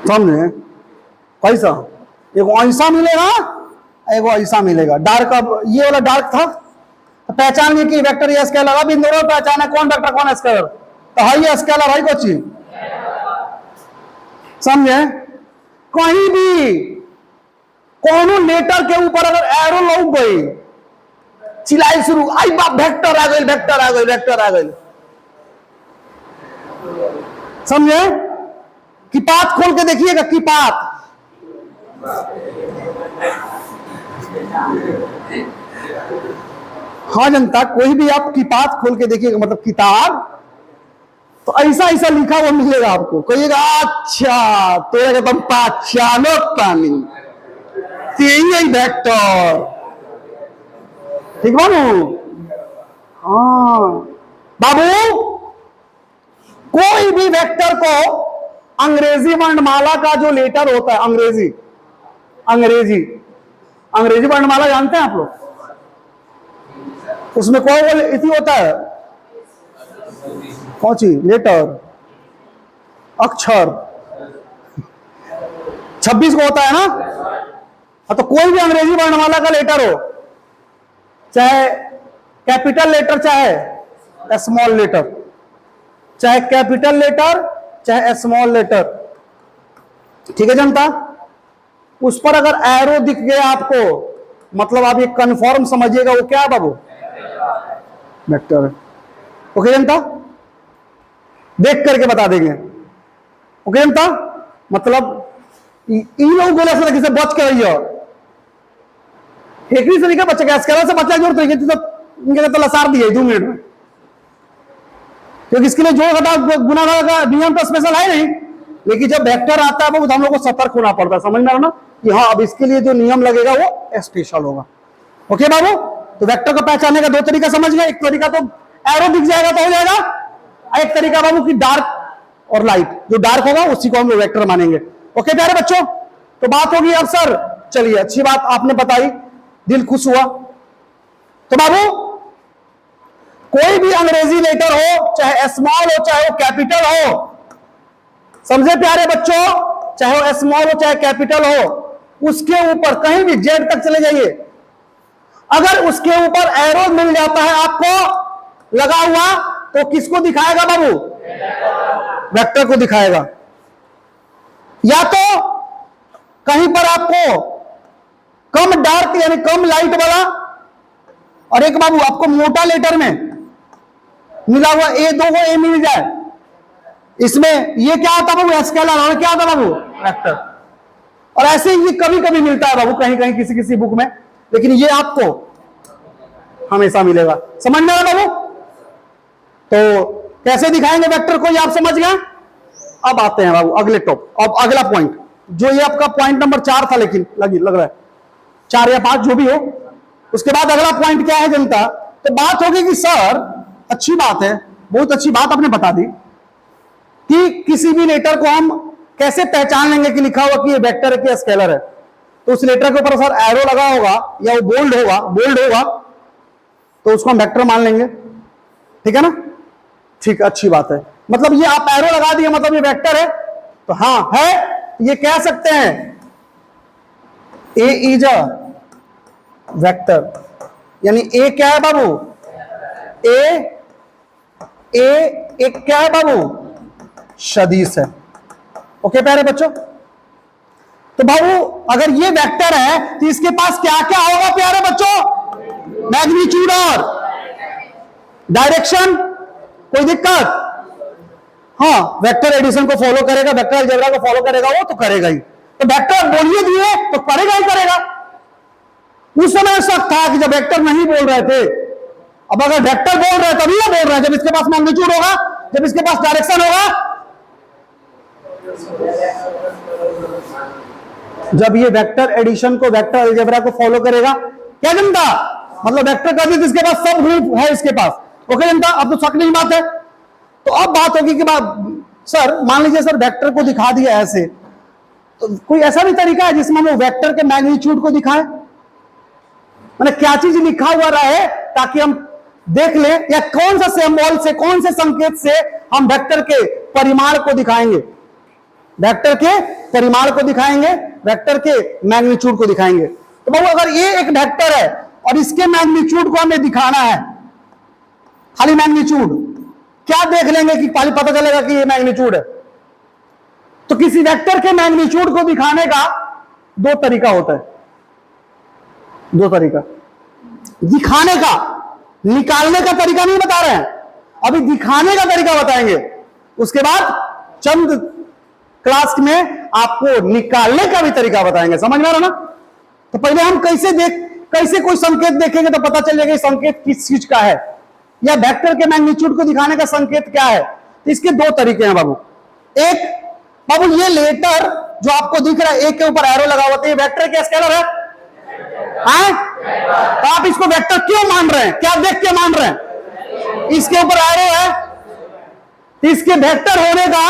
समझे कैसा, एक ऐसा मिलेगा एक ऐसा मिलेगा डार्क। अब ये वाला डार्क था, तो पहचान लिए कि वेक्टर ये स्केलर, अब इन दोनों पहचान है कौन वेक्टर कौन स्केलर, तो हाई स्केलर हाई कोची, समझे। कहीं भी कोनो लेटर के ऊपर अगर एरो लग गई, चिल्लाई शुरू, आई बाप वेक्टर आ गई, वेक्टर आ गई, वेक्टर आ गई, समझे। किपात खोल के देखिएगा, किपात, हाँ जनता, कोई भी आप किताब खोल के देखिएगा, मतलब किताब, तो ऐसा ऐसा लिखा हुआ मिलेगा आपको, कहिएगा अच्छा तो एकदम पहचानो पानी यही वेक्टर, ठीक बाबू। हाँ बाबू, कोई भी वेक्टर को अंग्रेजी वर्णमाला का जो लेटर होता है, अंग्रेजी वर्णमाला जानते हैं आप लोग, उसमें कौन इसी होता है, कौन सी लेटर, अक्षर 26 को होता है ना। तो कोई भी अंग्रेजी वर्णमाला का लेटर हो, चाहे कैपिटल लेटर चाहे स्मॉल लेटर, चाहे कैपिटल लेटर चाहे स्मॉल लेटर, ठीक है जनता, उस पर अगर एरो दिख गया आपको, मतलब आप ये कंफर्म समझिएगा वो क्या है बाबू, वेक्टर है। ओके जनता, देख करके बता देंगे। ओके जनता, मतलब इन लोग बोले से बच के रहिए, हेकड़ी से निकल बच्चे का स्केलर से बच्चा जोड़ तो इनके तो लसार दिए 2 मिनट में, क्योंकि इसके लिए जोड़ घटा गुना का नियम तो स्पेशल है नहीं, लेकिन जब वेक्टर आता है वो हम लोग को सतर्क होना पड़ता है, समझ में आ ना कि हाँ अब इसके लिए जो नियम लगेगा वो स्पेशल होगा। ओके बाबू, तो वेक्टर को पहचानने का 2 तरीका समझ गए, एक तरीका तो एरो दिख जाएगा तो हो जाएगा, एक तरीका बाबू की डार्क और लाइट, जो डार्क होगा उसी को हम लोग वेक्टर मानेंगे। ओके प्यारे बच्चों, तो बात होगी अब सर, चलिए अच्छी बात आपने बताई, दिल खुश हुआ। तो बाबू कोई भी अंग्रेजी लेटर हो, चाहे स्मॉल हो चाहे वो कैपिटल हो, समझे प्यारे बच्चों, चाहे वो स्मॉल हो चाहे कैपिटल हो, उसके ऊपर कहीं भी जेड तक चले जाइए, अगर उसके ऊपर एरो मिल जाता है आपको लगा हुआ, तो किसको दिखाएगा बाबू? वेक्टर को दिखाएगा। या तो कहीं पर आपको कम डार्क यानी कम लाइट वाला, और एक बाबू आपको मोटा लेटर में मिला हुआ ए, दो को ए मिल जाए, इसमें ये क्या होता बाबू? स्केलर। और क्या होता बाबू? वेक्टर। और ऐसे ही ये कभी कभी मिलता है बाबू कहीं कहीं किसी किसी बुक में, लेकिन ये आपको हमेशा मिलेगा। समझ में आ रहा बाबू? तो कैसे दिखाएंगे वेक्टर को, ये आप समझ गए। अब आते हैं बाबू अगले अब अगला पॉइंट, जो ये आपका पॉइंट नंबर 4 था, लेकिन लग रहा है 4 या 5 जो भी हो। उसके बाद अगला पॉइंट क्या है जनता? तो बात होगी कि सर अच्छी बात है, बहुत अच्छी बात आपने बता दी कि किसी भी लेटर को हम कैसे पहचान लेंगे कि लिखा हुआ कि ये वेक्टर है कि स्केलर है। तो उस लेटर के ऊपर सर एरो लगा होगा या वो बोल्ड होगा तो उसको हम वेक्टर मान लेंगे, ठीक है ना? ठीक, अच्छी बात है। मतलब ये आप एरो लगा दिए मतलब ये वेक्टर है, तो हाँ है, ये कह सकते हैं ए इज अ वेक्टर। यानी ए क्या है बाबू? ए एक क्या है बाबू? सदिश है। ओके प्यारे बच्चों, तो बाबू अगर ये वेक्टर है तो इसके पास क्या क्या होगा प्यारे बच्चों? मैग्नीट्यूड और डायरेक्शन। कोई दिक्कत? हाँ, वेक्टर एडिशन को फॉलो करेगा, वेक्टर अलजेब्रा को फॉलो करेगा, वो तो करेगा ही। तो वेक्टर बोलिए दिए तो करेगा ही करेगा। उस समय शक था कि जब वेक्टर नहीं बोल रहे थे, अब अगर वेक्टर बोल रहे तभी ये बोल रहे हैं जब इसके पास मैग्नीट्यूड होगा, जब इसके पास डायरेक्शन होगा। जब ये वेक्टर एडिशन को, वेक्टर अलजेब्रा को फॉलो करेगा, क्या जनता? मतलब वेक्टर कर दी तो इसके पास सब ग्रुप है इसके पास। ओके जनता, अब तो शक नहीं बात है। तो अब बात होगी कि सर मान लीजिए सर वेक्टर को दिखा दिया ऐसे, तो कोई ऐसा भी तरीका है जिसमें हम वेक्टर के मैग्नीट्यूड को दिखाएं? मैंने क्या चीज लिखा हुआ रहे ताकि हम देख लें, या कौन सा सिंबल से, कौन से संकेत से हम वेक्टर के परिमाण को दिखाएंगे, वेक्टर के परिमाण को दिखाएंगे, वेक्टर के मैग्नीट्यूड को दिखाएंगे। तो बाबू अगर ये एक वेक्टर है और इसके मैग्नीट्यूड को हमें दिखाना है, खाली मैग्नीट्यूड, क्या देख लेंगे कि पहले पता चलेगा कि ये मैग्नीट्यूड है? तो किसी वेक्टर के मैग्नीट्यूड को दिखाने का 2 तरीका होता है। 2 तरीका दिखाने का, निकालने का तरीका नहीं बता रहे हैं, अभी दिखाने का तरीका बताएंगे। उसके बाद चंद क्लास में आपको निकालने का भी तरीका बताएंगे। समझ में आ रहा ना? तो पहले हम कैसे कोई संकेत देखेंगे तो पता चल जाएगा संकेत किस चीज का है, या वेक्टर के मैग्नीट्यूड को दिखाने का संकेत क्या है। तो इसके 2 तरीके हैं बाबू। एक बाबू ये लेटर जो आपको दिख रहा है, एक के ऊपर एरो लगा हुआ है, ये वेक्टर के स्केलर है? तो आप इसको वेक्टर क्यों मान रहे हैं? क्या देख के मान रहे हैं? इसके ऊपर एरो है, तो इसके वेक्टर होने का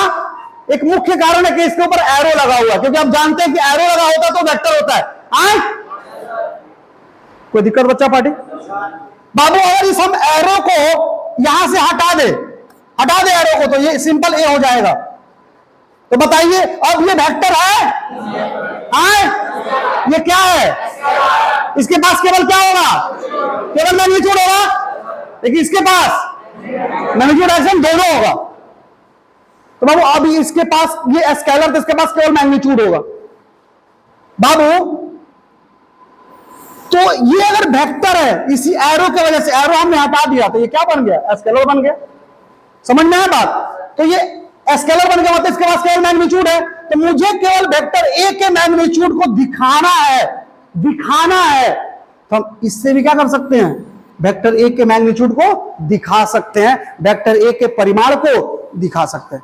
एक मुख्य कारण है कि इसके ऊपर एरो लगा हुआ, क्योंकि आप जानते हैं कि एरो लगा होता तो वेक्टर होता है। कोई दिक्कत बच्चा पार्टी? बाबू अगर इस हम एरो को यहां से हटा दे एरो को, तो ये सिंपल ए हो जाएगा। तो बताइए अब ये वेक्टर है? ये क्या है? इसके पास केवल क्या होगा? केवल मैग्नीट्यूड होगा, लेकिन इसके पास मैग्नीट्यूड डायरेक्शन दोनों होगा। तो बाबू अब इसके पास ये स्केलर, तो इसके पास केवल मैग्नीट्यूड होगा बाबू। तो ये अगर वेक्टर है, इसी एरो की वजह से, एरो हमने हटा दिया तो ये क्या बन गया? स्केलर बन गया। समझ में है बात? तो ये स्केलर बन गया मतलब इसके पास केवल मैग्नीट्यूड है, तो मुझे केवल वेक्टर ए के मैग्नीट्यूड को दिखाना है। तो हम इससे भी क्या कर सकते हैं? वेक्टर ए के मैग्नीट्यूड को दिखा सकते हैं, वेक्टर ए के परिमाण को दिखा सकते हैं।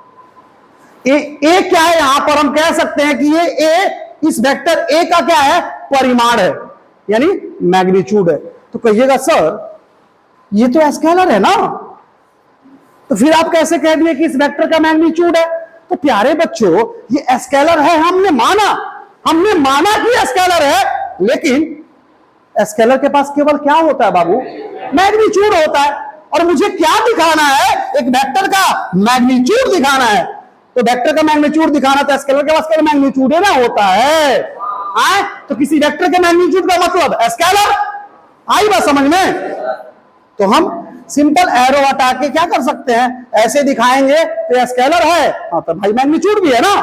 ए क्या है? यहां पर हम कह सकते हैं कि ये ए, इस वेक्टर ए का क्या है? परिमाण है, यानी मैग्नीट्यूड है। तो कहिएगा सर ये तो स्केलर है ना, तो फिर आप कैसे कह दिए कि इस वेक्टर का मैग्नीट्यूड है? तो प्यारे बच्चों ये स्केलर है, हमने माना कि स्केलर है, लेकिन स्केलर के पास केवल क्या होता है बाबू? मैग्नीट्यूड होता है। और मुझे क्या दिखाना है? एक वेक्टर का मैग्नीट्यूड दिखाना है। तो वेक्टर का मैग्नीट्यूड दिखाना तो स्केलर के पास केवल मैग्नीट्यूड ना होता है। तो किसी वेक्टर के मैग्नीट्यूड का मतलब स्केलर। आई बात समझ में? तो हम सिंपल एरो हटा के क्या कर सकते हैं, ऐसे दिखाएंगे तो स्केलर है, हाँ तो भाई मैग्नीट्यूड भी है ना,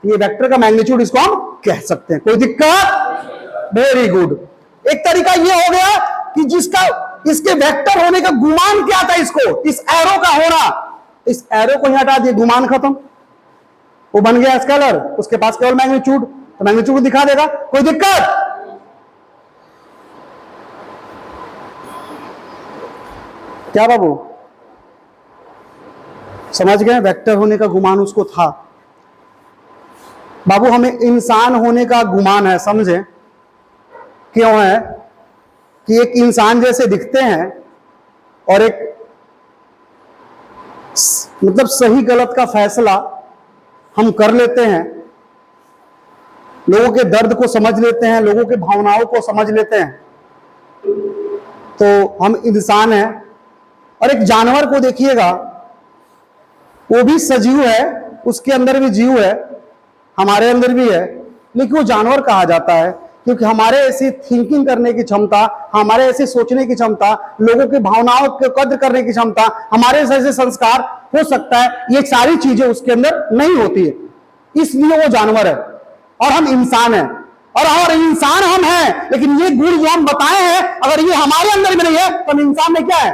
ये वेक्टर का मैग्नीट्यूड इसको हम कह सकते हैं, कोई दिक्कत? Very good. एक तरीका ये हो गया कि जिसका इसके वेक्टर होने का गुमान क्या था, इसको इस एरो का होना, इस एरो को ही हटा दिए, गुमान खत्म, वो बन गया स्केलर, उसके पास केवल मैग्नीट्यूड, तो मैग्नीट्यूड दिखा देगा, कोई दिक्कत? क्या बाबू समझ गए? वेक्टर होने का गुमान उसको था। बाबू हमें इंसान होने का गुमान है, समझे क्यों है? कि एक इंसान जैसे दिखते हैं और एक मतलब सही गलत का फैसला हम कर लेते हैं, लोगों के दर्द को समझ लेते हैं, लोगों के भावनाओं को समझ लेते हैं, तो हम इंसान हैं। और एक जानवर को देखिएगा, वो भी सजीव है, उसके अंदर भी जीव है, हमारे अंदर भी है, लेकिन वो जानवर कहा जाता है क्योंकि हमारे ऐसी थिंकिंग करने की क्षमता, हमारे ऐसे सोचने की क्षमता, लोगों की भावनाओं को कद्र करने की क्षमता, हमारे ऐसे संस्कार हो सकता है, ये सारी चीजें उसके अंदर नहीं होती है, इसलिए वो जानवर है और हम इंसान हैं। और इंसान हम हैं, लेकिन ये गुण जो हम बताए हैं अगर ये हमारे अंदर में नहीं है तो हम इंसान में क्या है?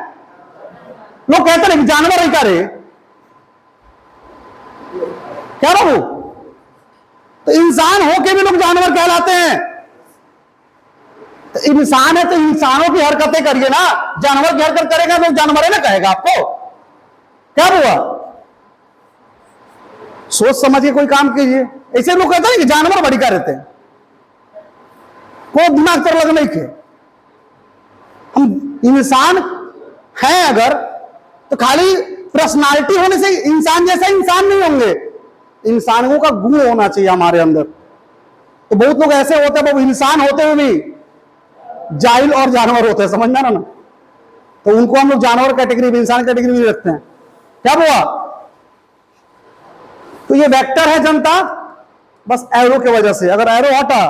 लोग कहते हैं कि जानवर ही क्या रहे, क्या बाबू? तो इंसान होके भी लोग जानवर कहलाते हैं। तो इंसान है तो इंसानों की हरकतें करिए ना, जानवर की हरकत करेगा तो जानवर है ना कहेगा आपको, क्या हुआ? सोच समझ के कोई काम कीजिए। ऐसे लोग कहते हैं कि जानवर बड़ी कर रहते हैं, कोई दिमाग पर लग नहीं के। हम इंसान हैं अगर, तो खाली पर्सनालिटी होने से इंसान जैसा इंसान नहीं होंगे, इंसानों का गुण होना चाहिए हमारे अंदर। तो बहुत लोग ऐसे होते हैं वो इंसान होते हुए भी जाहिल और जानवर होते हैं, समझ में ना? तो उनको हम लोग जानवर कैटेगरी में, इंसान कैटेगरी में रखते हैं, क्या हुआ? तो ये वेक्टर है जनता, बस एरो की वजह से, अगर एरो हटा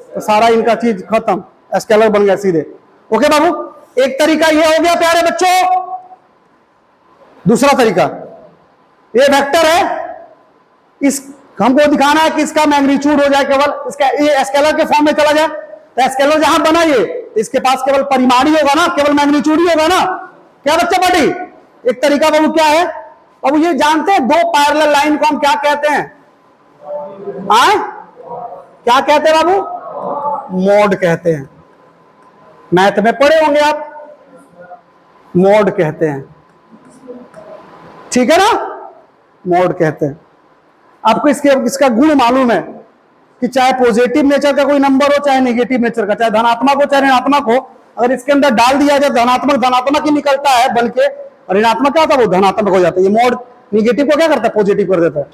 तो सारा इनका चीज खत्म, स्केलर बन गया सीधे। ओके बाबू, एक तरीका ये हो गया प्यारे बच्चों। दूसरा तरीका, ये वेक्टर है, इस हमको दिखाना है कि इसका मैग्नीट्यूड हो जाए केवल, इसका ये स्केलर के फॉर्म में चला जाए, तो स्केलर जहां बनाइए इसके पास केवल परिमाण ही होगा ना, केवल मैग्नीट्यूड ही होगा ना, क्या बच्चा बड़ी? एक तरीका बाबू क्या है? बाबू ये जानते हैं दो पैरेलल लाइन को हम क्या कहते हैं? क्या कहते हैं बाबू? मोड कहते हैं। मैथ में पढ़े होंगे आप, मोड कहते हैं, ठीक है ना? मोड कहते हैं। आपको इसका गुण मालूम है कि चाहे पॉजिटिव नेचर का कोई नंबर हो, चाहे नेगेटिव नेचर का, चाहे धनात्मक हो चाहे ऋणात्मक हो, अगर इसके अंदर डाल दिया जाए धनात्मक ही निकलता है, बल्कि ऋणात्मक क्या होता है, वो धनात्मक हो जाता है। ये मोड नेगेटिव को क्या करता है? पॉजिटिव कर देता है।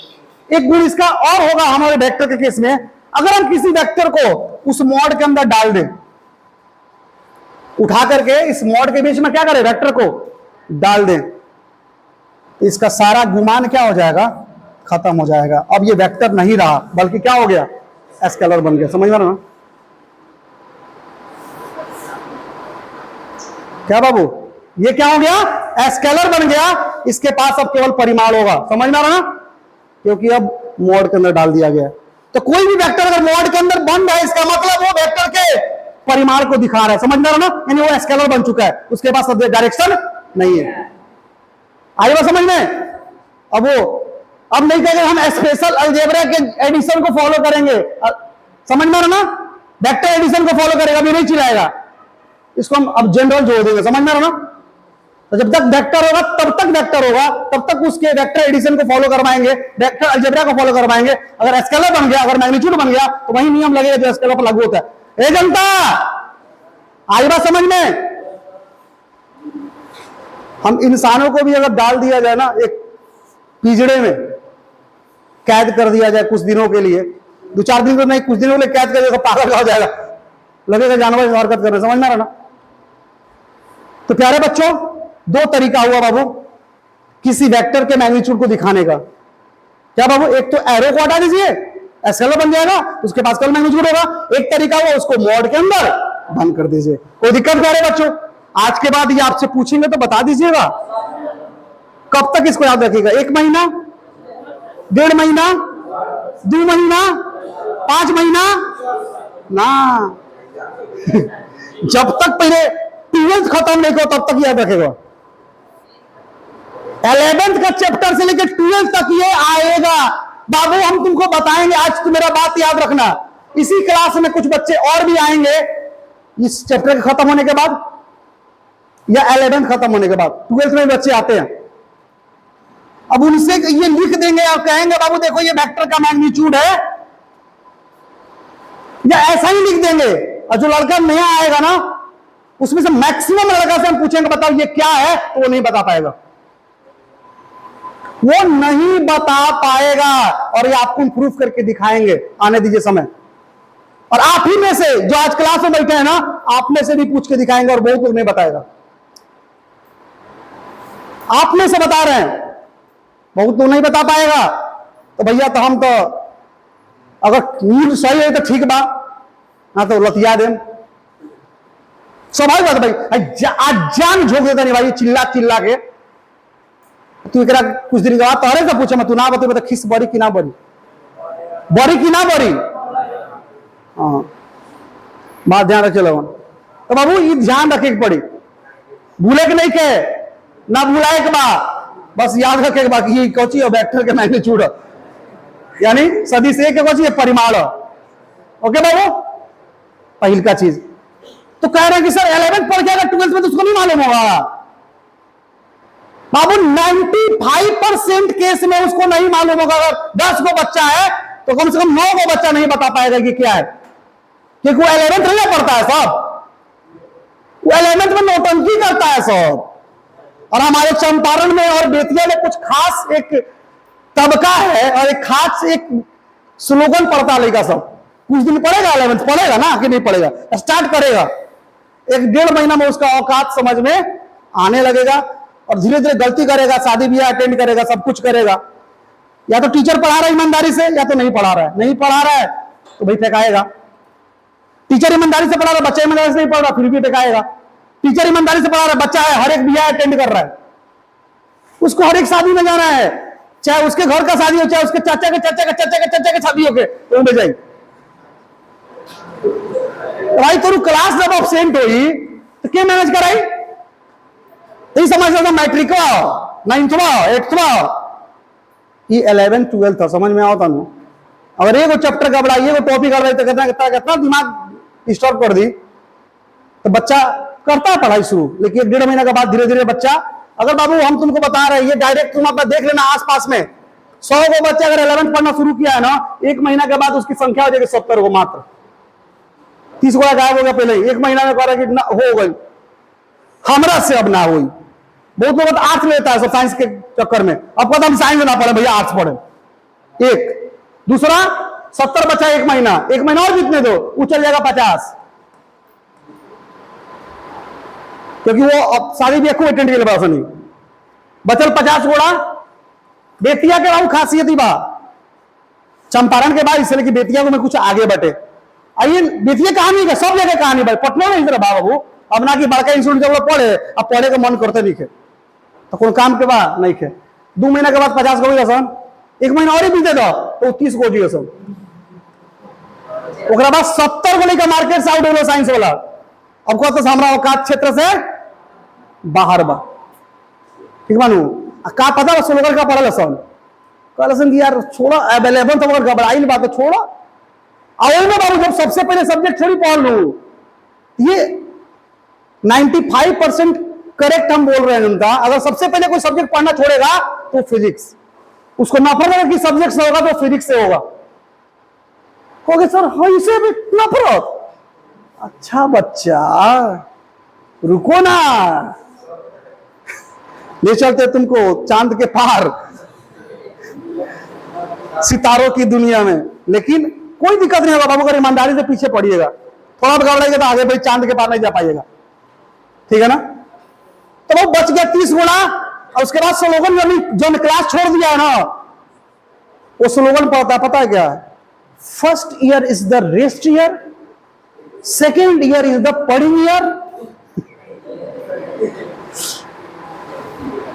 एक गुण इसका और होगा हमारे वेक्टर के केस में, अगर हम किसी वेक्टर को उस मोड के अंदर डाल दें, उठा करके इस मोड के बीच में क्या करें? वेक्टर को डाल दें, इसका सारा गुमान क्या हो जाएगा? खत्म हो जाएगा। अब ये वेक्टर नहीं रहा, बल्कि क्या हो गया? स्केलर बन गया। समझ में ना? क्या बाबू, ये क्या हो गया? स्केलर बन गया। इसके पास अब केवल परिमाण होगा। समझ में आ रहा ना? क्योंकि अब मोड के अंदर डाल दिया गया। तो कोई भी वेक्टर अगर मोड के अंदर बन रहा है, इसका मतलब वो वेक्टर के परिमाण को दिखा रहा है। समझ में आ रहा ना? यानी वो स्केलर बन चुका है, उसके पास अब डायरेक्शन नहीं है। आई बात समझ में? अब नहीं कहेंगे हम स्पेशल अलजेब्रा के एडिशन को फॉलो करेंगे। समझ में आ रहा ना? वेक्टर एडिशन को फॉलो करेगा, अभी नहीं चिल्लाएगा, इसको हम अब जनरल जोड़ देंगे। समझ में आ रहा ना? तो जब तक वेक्टर होगा तब तक वेक्टर होगा, तब तक उसके वेक्टर एडिशन को फॉलो करवाएंगे, वेक्टर अलजेब्रा को फॉलो करवाएंगे। अगर स्केलर बन गया, अगर मैग्नीट्यूड बन गया, तो वही नियम लगेगा जो स्केलर पर लागू होता है। ए जनता, आई बात समझ में? हम इंसानों को भी अगर डाल दिया जाए ना एक पिंजड़े में, कैद कर दिया जाए कुछ दिनों के लिए, 2-4 दिन तो नहीं, कुछ दिनों के लिए कैद कर दिया, पागल हो जाएगा, लगेगा जानवर की हरकत कर रहे। समझ में आ रहा ना? तो प्यारे बच्चों, दो तरीका हुआ बाबू किसी वेक्टर के मैग्नीट्यूड को दिखाने का। क्या बाबू? एक तो एरो को हटा दीजिए, स्केलर बन जाएगा, उसके पास कल मैग्नीट्यूड होगा। एक तरीका हुआ उसको मोड के अंदर बंद कर दीजिए। कोई दिक्कत कर रहे बच्चों? आज के बाद ये आपसे पूछेंगे तो बता दीजिएगा। कब तक इसको याद रखिएगा? 1 महीना, 1.5 महीना, 2 महीना, 5 महीना ना। जब तक पहले 12th खत्म नहीं हो तब तक याद रखेगा। 11th का चैप्टर से लेकर 12th तक ये आएगा। बाबू हम तुमको बताएंगे, आज तुम मेरा बात याद रखना। इसी क्लास में कुछ बच्चे और भी आएंगे इस चैप्टर के खत्म होने के बाद, या 11th खत्म होने के बाद 12th में बच्चे आते हैं। अब उनसे ये लिख देंगे और कहेंगे बाबू देखो ये वेक्टर का मैग्नीट्यूड है, या ऐसा ही लिख देंगे। और जो लड़का नया आएगा ना, उसमें से मैक्सिमम लड़का से हम पूछेंगे बताओ ये क्या है, तो वो नहीं बता पाएगा, वो नहीं बता पाएगा। और ये आपको प्रूफ करके दिखाएंगे, आने दीजिए समय। और आप ही में से जो आज क्लास में बैठे हैं ना, आप में से भी पूछ के दिखाएंगे और बहुत लोग नहीं बताएगा। आप में से बता रहे हैं, बहुत लोग नहीं बता पाएगा। तो भैया तो हम तो अगर नींद सही है तो ठीक बा, ना तो लतिया दे। स्वाभाविक बात भाई, आज जान झोंक देता नहीं भाई चिल्ला चिल्ला के। तू एकरा कुछ दिन के बाद तोहरे से पूछे, मैं तू ना बता खिस बड़ी कि ना बड़ी, बड़ी कि ना बड़ी। हाँ बात ध्यान रखे लोगन। तो बाबू ये ध्यान रखे के पड़ी, भूले के नहीं के, ना भूलाए के बा, बस याद रखे के बा कि ये कौची है वेक्टर के मैग्नीट्यूड, यानी सदिश ए के कौची है परिमाण। ओके बाबू, पहल का चीज। तो कह रहे हैं कि सर 11th पढ़ के अगर 12th में तो उसको नहीं मालूम होगा। बाबू 95% केस में उसको नहीं मालूम होगा। अगर 10 को बच्चा है तो कम से कम 9 को बच्चा नहीं बता पाएगा कि क्या है, क्योंकि वो 11th नहीं पढ़ता है सब, वो 11th में नौटंकी करता है सब। और हमारे चंपारण में और बेतिया में कुछ खास एक तबका है और एक खास एक स्लोगन पढ़ता लेगा सब। कुछ दिन पढ़ेगा 11th, पढ़ेगा ना कि नहीं पढ़ेगा, स्टार्ट करेगा, 1-1.5 महीना में उसका औकात समझ में आने लगेगा और धीरे धीरे गलती करेगा, शादी ब्याह अटेंड करेगा, सब कुछ करेगा। या तो टीचर पढ़ा रहा है ईमानदारी से, या तो नहीं पढ़ा रहा है। नहीं पढ़ा रहा है तो भाई फेंकाएगा। टीचर ईमानदारी से पढ़ा रहा है, बच्चा ईमानदारी से नहीं पढ़ रहा, फिर भी फेंकाएगा। टीचर ईमानदारी से पढ़ा रहा है, बच्चा है हर एक ब्याह अटेंड कर रहा है, उसको हर एक शादी में जाना है, चाहे उसके घर का शादी हो, चाहे उसके चाचा के चाचा के चाचा के चाचा के शादी हो के तो में जाए। भाई तो क्लास जब एब्सेंट हुई तो क्या मैनेज कराई? यही समझ लो मैट्रिक 9th 8th ये 11th 12th समझ में आता ना। अगर एक चैप्टर गड़बड़ाई, एक टॉपिक गड़बड़ाई तो कितना दिमाग डिस्टर्ब कर दी, तो बच्चा करता है पढ़ाई शुरू, लेकिन 1-1.5 महीने के बाद धीरे धीरे बच्चा, अगर बाबू हम तुमको बता रहे हैं ये डायरेक्ट तुम अपना देख लेना आसपास में 100 को बच्चा अगर 11th पढ़ना शुरू किया है ना, 1 महीना के बाद उसकी संख्या हो जाएगी 70 को, मात्र 30 को गायब हो गया पहले 1 महीना में। कह रहा कि हो गई, हमरा से अब ना हुई। बहुत लोग आर्ट्स लेता है सब साइंस के चक्कर में, अब कहता हम साइंस ना पढ़े भैया आर्ट्स पढ़े। एक दूसरा 70 बच्चा 1 महीना, 1 महीना और जितने दो वो चल जाएगा 50, क्योंकि वो अब शादी भी खूब अटेंड के बाद नहीं बचल 50 गोड़ा। बेतिया के बाबू खासियत ही बा चंपारण के बाद, इसलिए कि बेतिया को मैं कुछ आगे बढ़े। आइए बेतिया कहानी का सब जगह कहानी भाई, पटना में इधर बाबू अब ना कि बड़का इंस्टीट्यूट जब पढ़े, अब पढ़े का मन करते नहीं खे तो कोई काम के बाद नहीं खे। 2 महीना के बाद 50 को सन, 1 महीना और ही बीते दो तो 30 को जी सब, ओकरा बाद 70 को लेकर मार्केट से आउट हो साइंस वाला। अब को तो हमारा औकात क्षेत्र से बाहर बा, ठीक मानू का पता बस लोग का पढ़ल सन, कहल कि यार छोड़ा अवेलेबल तो अगर घबराइल बात तो छोड़ा। और में बाबू जब सबसे पहले सब्जेक्ट थोड़ी पढ़ लू, ये 95% करेक्ट हम बोल रहे हैं उनका। अगर सबसे पहले कोई सब्जेक्ट पढ़ना छोड़ेगा तो फिजिक्स, उसको नफरत है कि सब्जेक्ट से होगा तो फिजिक्स से होगा। कहोगे सर हाँ इसे भी नफरत, अच्छा बच्चा रुको ना, ले चलते तुमको चांद के पार सितारों की दुनिया में। लेकिन कोई दिक्कत नहीं होगा बाबू, अगर ईमानदारी से पीछे पड़िएगा, थोड़ा गड़बड़ाएगा तो आगे भाई चांद के पार नहीं जा पाइएगा, ठीक है ना। तो वो बच गया 30 गुना। और उसके बाद स्लोगन जो क्लास छोड़ दिया है ना, वो स्लोगन पढ़ता है, पता है क्या? First year is the rest year, second year is the पढ़िंग ईयर,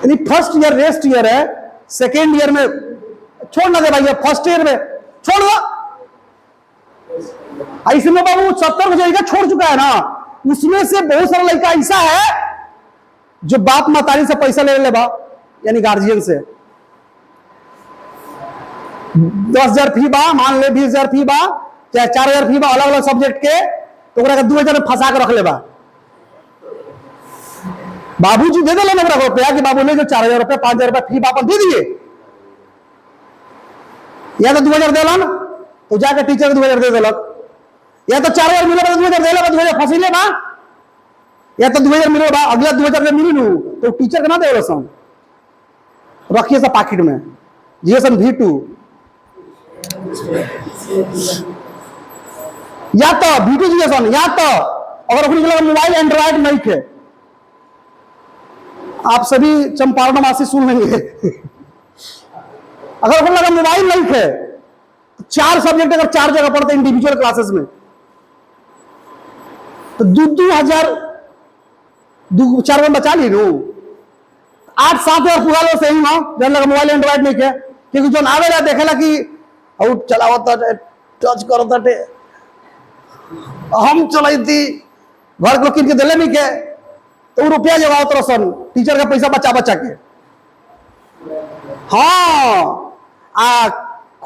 यानी फर्स्ट ईयर रेस्ट ईयर है, सेकेंड ईयर में छोड़ ना दे भाई, फर्स्ट ईयर में छोड़ दो। इसमें बाबू 70 लड़का छोड़ चुका है ना, उसमें से बहुत सारा लड़का ऐसा है जो बाप मातारी से पैसा ले ले बा, यानी गार्जियन से 10,000 फी बा, मान ले 20,000 फी बा, चाहे 4,000 फी बा अलग अलग सब्जेक्ट के, तो 2,000 फंसा के रख ले बा। बाबूजी दे दिले ना रुपया कि बाबू ले जो 4,000 रुपया 5,000 रुपया फी बापन दे दिए, या तो 2,000 देलन तो जाके टीचर 2,000 दे दिलक, या तो 4,000 मिले 2,000 दे 2,000 फंसी ले बा, या तो 2,000 मिले बा अगला 2,000 मिली नू तो टीचर के ना दे सन, रखिए सब पैकेट में जीएसएन V2, या तो V2 जीएसएन, या तो अगर अपनी मोबाइल एंड्रॉइड नहीं थे, आप सभी चंपारण वासी सुन लेंगे अगर अपन लगा मोबाइल नहीं थे तो 4 सब्जेक्ट अगर 4 जगह पढ़ते इंडिविजुअल क्लासेस में तो 2,000 4 में बचा ली रू 8-7 पूरा लो सही ना, जब लगा मोबाइल एंड्रॉइड नहीं थे, क्योंकि जो आवेला देखेला कि आउट चलावता टच करता थे, हम चलाई थी घर को किन के दिले नहीं के तो रुपया जगह तो सन टीचर का पैसा बचा बचा के। हाँ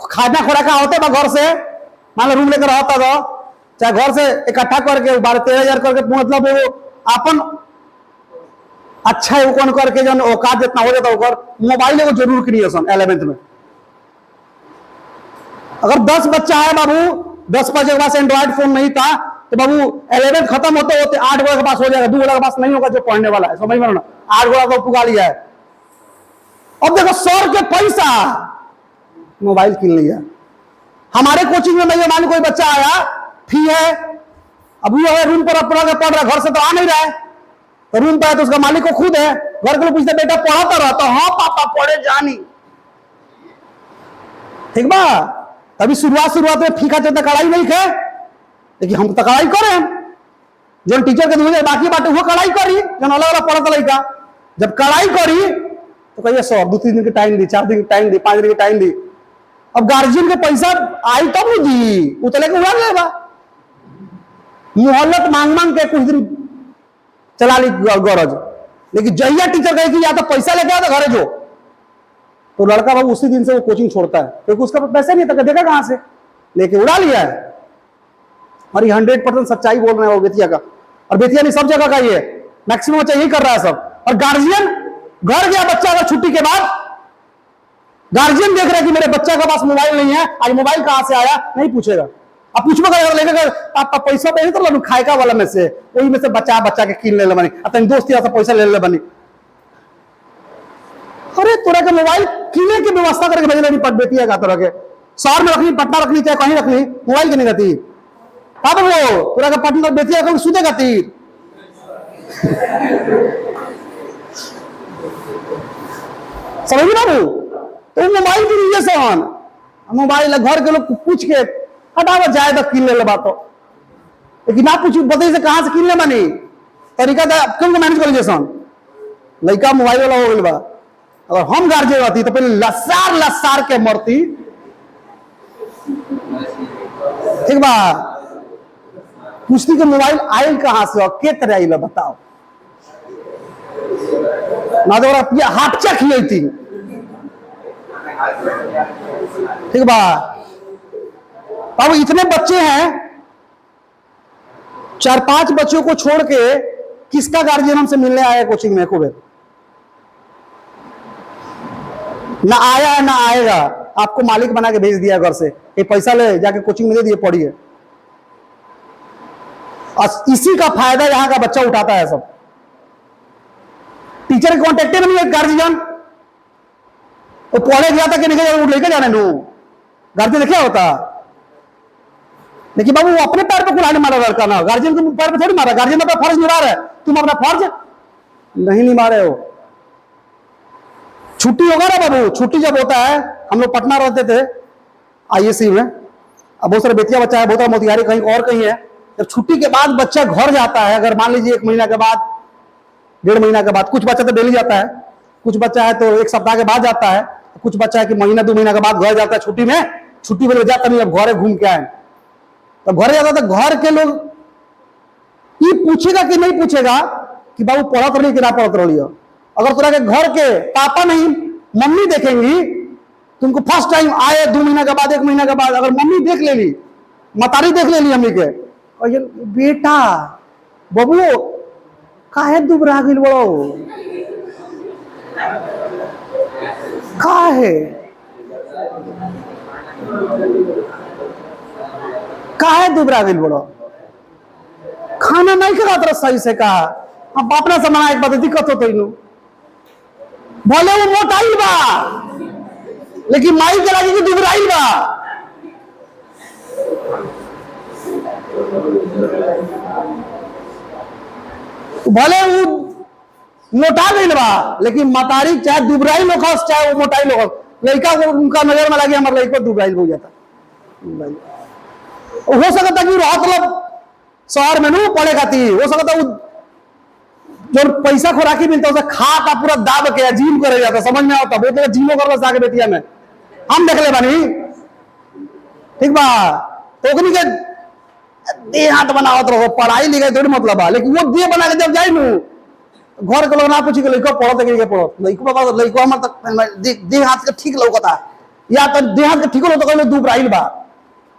खाना खोड़ा का होता है घर से, मान लो रूम लेकर रहता था, चाहे घर से इकट्ठा करके 12-13,000 करके, मतलब वो अपन अच्छा है वो करके जो औकात जितना हो जाता है मोबाइल को जरूर क्रिएशन 11th में। अगर 10 बच्चा है बाबू, 10 बच्चे के पास एंड्रॉइड फोन नहीं था तो बाबू 11th खत्म होते होते 8 गोला के पास हो जाएगा, 2 गोला के पास नहीं होगा जो पढ़ने वाला है, समझ में ना, 8 गोला को पुगा लिया है। अब देखो 100 के पैसा मोबाइल किन लिया। हमारे कोचिंग में नहीं, मान कोई बच्चा आया फी है, अब वो है रूम पर अपना पढ़ रहा, घर से तो आ नहीं रहा है, तो रूम पर है तो उसका मालिक को खुद है, घर के लोग पूछते बेटा पढ़ाता रहता, हाँ पापा पढ़े जानी, ठीक बा। अभी शुरुआत में फीका चलता कड़ाई नहीं खे, लेकिन हम तो कड़ाई करें, जो टीचर के दूसरे बाकी बात वो कड़ाई करी, जो अलग अलग पढ़ता लड़का जब कड़ाई करी तो कहिए 100 2-3 दिन की टाइम दी, 4 दिन की टाइम दी, 5 दिन की टाइम दी। अब गार्जियन के पैसा आई तब नहीं दी, वो तो लेके उड़ा लेगा, मोहल्लत मांग मांग के कुछ दिन चला ली गरज, लेकिन जहिया टीचर कहे कि या तो पैसा लेके आता घरे जो, तो लड़का बाबू उसी दिन से वो कोचिंग छोड़ता है, क्योंकि उसका पैसा नहीं था, देखा कहां से लेके उड़ा लिया है। और ये 100% सच्चाई बोल रहे हैं वो बेतिया का, और बेतिया नहीं सब जगह का ये मैक्सिमम बच्चा यही कर रहा है सब। और गार्जियन घर गया बच्चा अगर छुट्टी के बाद, गार्जियन देख रहा है कि मेरे बच्चा के पास मोबाइल नहीं है, आज मोबाइल कहां से आया नहीं पूछेगा, अब पूछबो लेकर आप पैसा पे तो खाएगा वाला में से, वही में से बच्चा के कीन ले बनी, अपने दोस्त से पैसा ले बनी। अरे तोरा के मोबाइल कीने की व्यवस्था करके भेजने नहीं पड़ बेटी है तोरा के, शहर में रखनी, पटना रखनी, चाहे कहीं रखनी, मोबाइल की नहीं रहती। अब वो तोरा के पटना बेटी है सुधेगा तीर समझ बाबू, तो मोबाइल की लिए सहन, मोबाइल घर के लोग पूछ के हटावा जाए तो किन ले बात, लेकिन आप पूछ बताइए से कहां से किन ले बनी तरीका क्यों मैनेज कर लीजिए सन, लड़का मोबाइल वाला हो गया बा। अगर हम गार्जियन रहती तो पहले लसार के मरती, ठीक बा, पूछती कि मोबाइल आयल कहां से और के तरह आयल बताओ, ना तो हाथ चख लेती, ठीक बा। अब इतने बच्चे हैं, 4-5 बच्चों को छोड़ के किसका गार्जियन हमसे मिलने आया कोचिंग में? को ना आया है ना आएगा, आपको मालिक बना के भेज दिया घर से, ये पैसा ले जाके कोचिंग में दे दिए पढ़िए, और इसी का फायदा यहां का बच्चा उठाता है सब। टीचर के कॉन्टेक्ट में नहीं है गार्जियन, वो पढ़े गया था कि नहीं लेके जाने नो गार्जियन क्या होता, लेकिन बाबू वो अपने पैर पे कुल्हाड़ी मारा लड़का ना, गार्जियन के पैर पे थोड़ी मारा, गार्जियन अपना फर्ज निभा रहा है, तुम अपना फर्ज नहीं निभा रहे हो। छुट्टी होगा ना बाबू, छुट्टी जब होता है, हम लोग पटना रहते थे आईएससी में, अब बहुत सारे बेतिया बच्चा है, बहुत सारा मोतिहारी कहीं और कहीं है, जब छुट्टी के बाद बच्चा घर जाता है, अगर मान लीजिए 1 महीना के बाद 1.5 महीना के बाद, कुछ बच्चा तो डेली जाता है, कुछ बच्चा है तो 1 सप्ताह के बाद जाता है, कुछ बच्चा है कि महीना 2 महीना के बाद घर जाता है छुट्टी में, छुट्टी में जाता नहीं, अब घरे घूम के आए, तब घरे जाता तो घर के लोग ये पूछेगा कि नहीं पूछेगा कि बाबू पढ़त रही कि ना पढ़त रही हो। अगर तोरा के घर के पापा नहीं मम्मी देखेंगी, तुमको फर्स्ट टाइम आए 2 महीना के बाद 1 महीना के बाद अगर मम्मी देख ले ली, मतारी देख ले ली मम्मी के, और ये बेटा बबू काहे दुबरा गइल बड़ो, काहे दुबरा गइल बड़ो, खाना नहीं खा तरह सही से कहा, अब अपना से मना एक बात दिक्कत हो तो बोले वो मोटाइल बा लेकिन माई के लगी कि दुबराइल बा। भले वो मोटा गइल बा लेकिन मतारी चाहे दुबराई लोग चाहे वो मोटाई लोग, लड़का को उनका नजर में लगे हमारे लड़का दुबराई हो जाता। हो सकता कि मतलब शहर में नहीं पड़े खाती, हो सकता वो जो पैसा खुराकी मिलता है उसे खा का पूरा दाब के जिम करे जाता, समझ में आता बहुत जिमो कर बस आके बेटिया में हम देख ले बानी, ठीक बा। तो के देह हाथ बनावत रहो, पढ़ाई लिखाई थोड़ी मतलब है, लेकिन वो देह बना के जब जाए नू घर के लोग ना पूछी लड़का पढ़ो तो पढ़ो, लड़को हमारे तक देह हाथ के ठीक लौकता, या तो देह हाथ के ठीक हो तो कहले दुबराइल बा।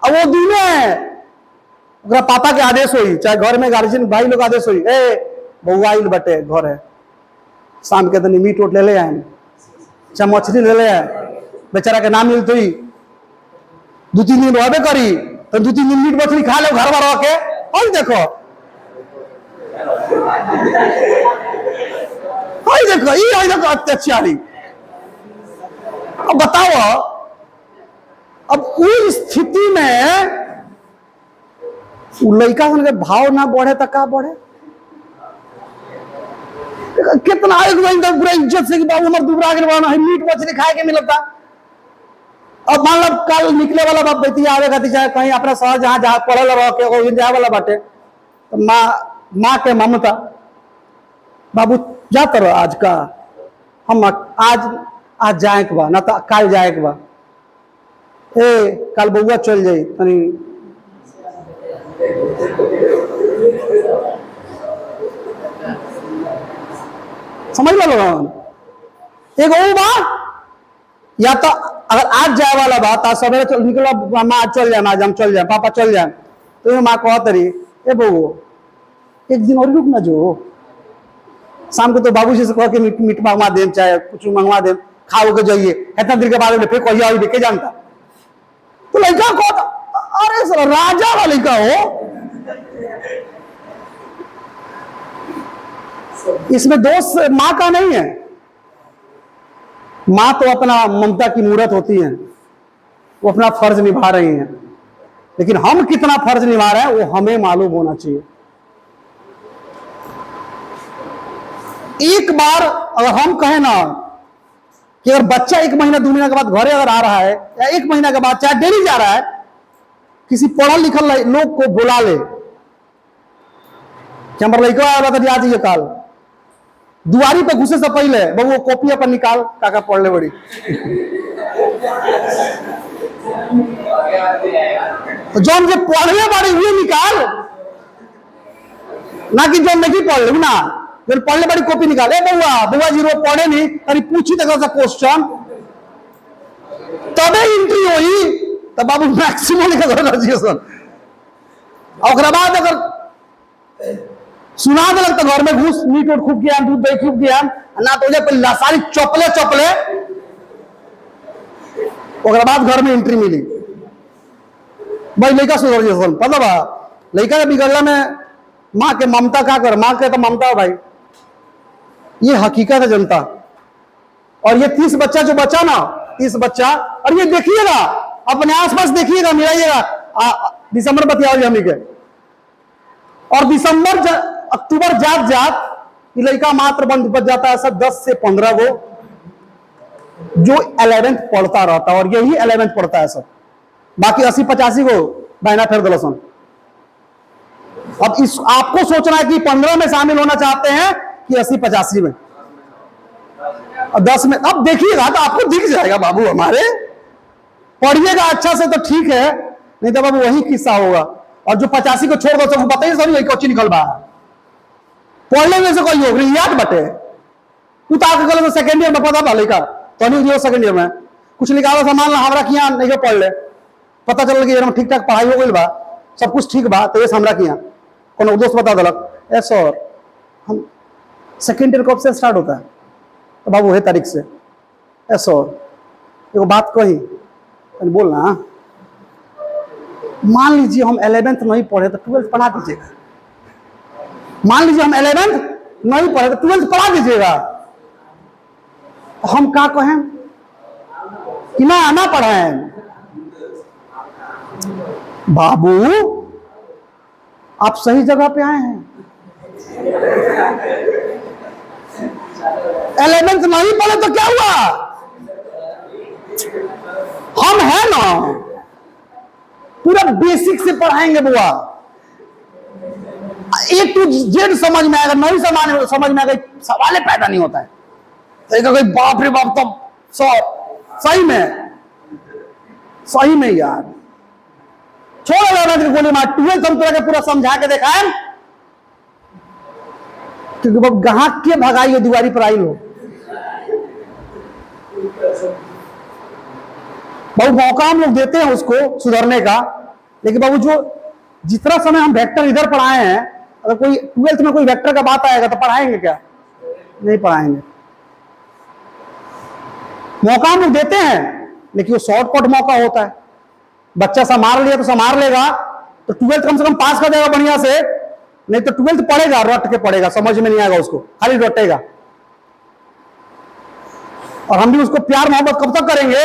अब वो दिन में पापा के आदेश हुई, चाहे घर में गार्जियन भाई लोग आदेश हुई, ए बउआ आइल बटे घर है, शाम के तनी मीट उट ले ले आए, चाहे मछली ले ले आए, बेचारा के नाम मिलत हुई 2-3 दिन रहबे करी तो 2-3 दिन मीट मछली खा लो घर में रह के। और देखो ये देखो अत्याचारी। अब बताओ, अब उस स्थिति में लड़का के भाव ना बढ़े तो का बढ़े, कितना पूरा इज्जत से कि बाबू हमारे दुबरा के मीट मछली खाए के मिलता। अब मान लो कल निकले वाला बाप बेटिया आवे खाती चाहे कहीं अपना शहर जहां जहां पढ़ल रह के जाए वाला बाटे, तो माँ के ममता, बाबू जाता रहो आज का हम आज जाए के बा ना तो कल जाए के बा, ए कल बउआ चल जाई तनी समझ लो एक वो बा, या तो अगर आज जाए वाला बा तो सवेरे निकलो माँ चल जाए, आज हम चल जाए, पापा चल जाए, तो माँ कहत रही ए बउओ एक दिन और रुक ना जो, शाम को तो बाबूजी से कह के मीट मंगवा दे चाहे कुछ मंगवा दे, खाओ के जाइए, इतना दिन के बाद में फिर कहिया देखे जानता। तो लड़का को अरे सर राजा वाला लड़का हो, इसमें दोष माँ का नहीं है, माँ तो अपना ममता की मूर्त होती है, वो अपना फर्ज निभा रही हैं, लेकिन हम कितना फर्ज निभा रहे हैं वो हमें मालूम होना चाहिए। एक बार अगर हम कहें ना कि अगर बच्चा 1 महीना 2 महीना के बाद घरे अगर आ रहा है या 1 महीना के बाद चाहे डेली जा रहा है, किसी पढ़ल लिखल लोग को बुला ले कि हमारे लड़का आ रहा था आज ये काल, दुआरी पे घुसे से पहले वो कॉपी अपन निकाल काका पढ़ ले बड़ी तो जो हम पढ़ले बड़ी हुए निकाल, ना कि जो नहीं पढ़ ले ना, जो पढ़ले बड़ी कॉपी निकाल, बउआ जी रो पढ़े नहीं तरी पूछी तक क्वेश्चन तबे एंट्री हुई, तब बाबू मैक्सिमम लिखा ग्रेजुएशन, और बाद अगर सुना दिलक तो घर में घुस मीट उट खूब गया, दूध दही खूब गया ना, तो सारी चपले बाद घर में एंट्री मिली, भाई लड़का सुधर जैसा मतलब लड़का के बिगड़ला में माँ के ममता क्या कर, माँ के तो ममता है भाई, ये हकीकत है जनता। और ये 30 बच्चा जो बचा ना, 30 बच्चा, और ये देखिएगा अपने आसपास देखिएगा, मिलाइएगा दिसंबर बतिया हमी के, और दिसंबर अक्टूबर जात ये लड़का मात्र बंद बच जाता है सब 10 से 15 गो जो 11th पढ़ता रहता है, और यही 11th पढ़ता है सब, बाकी 80-85 गो बहना फेर दलसन। अब इस आपको सोचना है कि 15 में शामिल होना चाहते हैं कि 80-85 में। और 10 में अब देखिएगा तो आपको दिख जाएगा बाबू, हमारे पढ़िएगा अच्छा से तो ठीक है, नहीं तो बाबू वही किस्सा होगा। और जो 85 को छोड़ दो तो पता ही सॉरी कोची निकल बा पढ़ लेने से कोई होगी याद बटे उतार के सेकेंड ईयर में पता था लेकर तो नहीं सेकेंड ईयर में कुछ निकाला सामान ला हमरा किया नहीं पढ़ ले, पता चल कि ठीक ठाक पढ़ाई हो गई बा, सब कुछ ठीक बा, तो ये हमरा किया कोनो दोस्त बता दिलक ए सर हम सेकेंड ईयर कब से स्टार्ट होता है, तो बाबू वही तारीख से। ए सर एगो बात कही बोलना, मान लीजिए हम 11th नहीं पढ़े तो 12th पढ़ा दीजिएगा, मान लीजिए हम 11th नहीं पढ़े तो 12th पढ़ा दीजिएगा। हम क्या कहें कि ना आना पढ़ाएं, बाबू आप सही जगह पे आए हैं, 11th नहीं पढ़े तो क्या हुआ, हम हैं ना पूरा बेसिक से पढ़ाएंगे बुआ, A to Z समझ में आएगा, नहीं समझ में आएगा सवाल पैदा नहीं होता है, तो कोई बाप रे बाप तो सही में यार छोड़ लेना गोली मार। 12th हम तरह के पूरा समझा के देखा है, क्योंकि वो ग्राहक के भगाई हो दीवारी पर आई हो, बहुत मौका हम लोग देते हैं उसको सुधरने का, लेकिन बाबू जो जितना समय हम वेक्टर इधर पढ़ाए हैं, अगर कोई 12th में कोई वेक्टर का बात आएगा तो पढ़ाएंगे क्या, नहीं पढ़ाएंगे। मौका हम लोग देते हैं लेकिन वो शॉर्टकट मौका होता है, बच्चा संभाल लिया तो संभाल लेगा तो 12th कम से कम पास कर देगा बढ़िया से, नहीं तो 12th पढ़ेगा रट के पढ़ेगा, समझ में नहीं आएगा उसको, खाली रटेगा। और हम भी उसको प्यार मोहब्बत कब तक करेंगे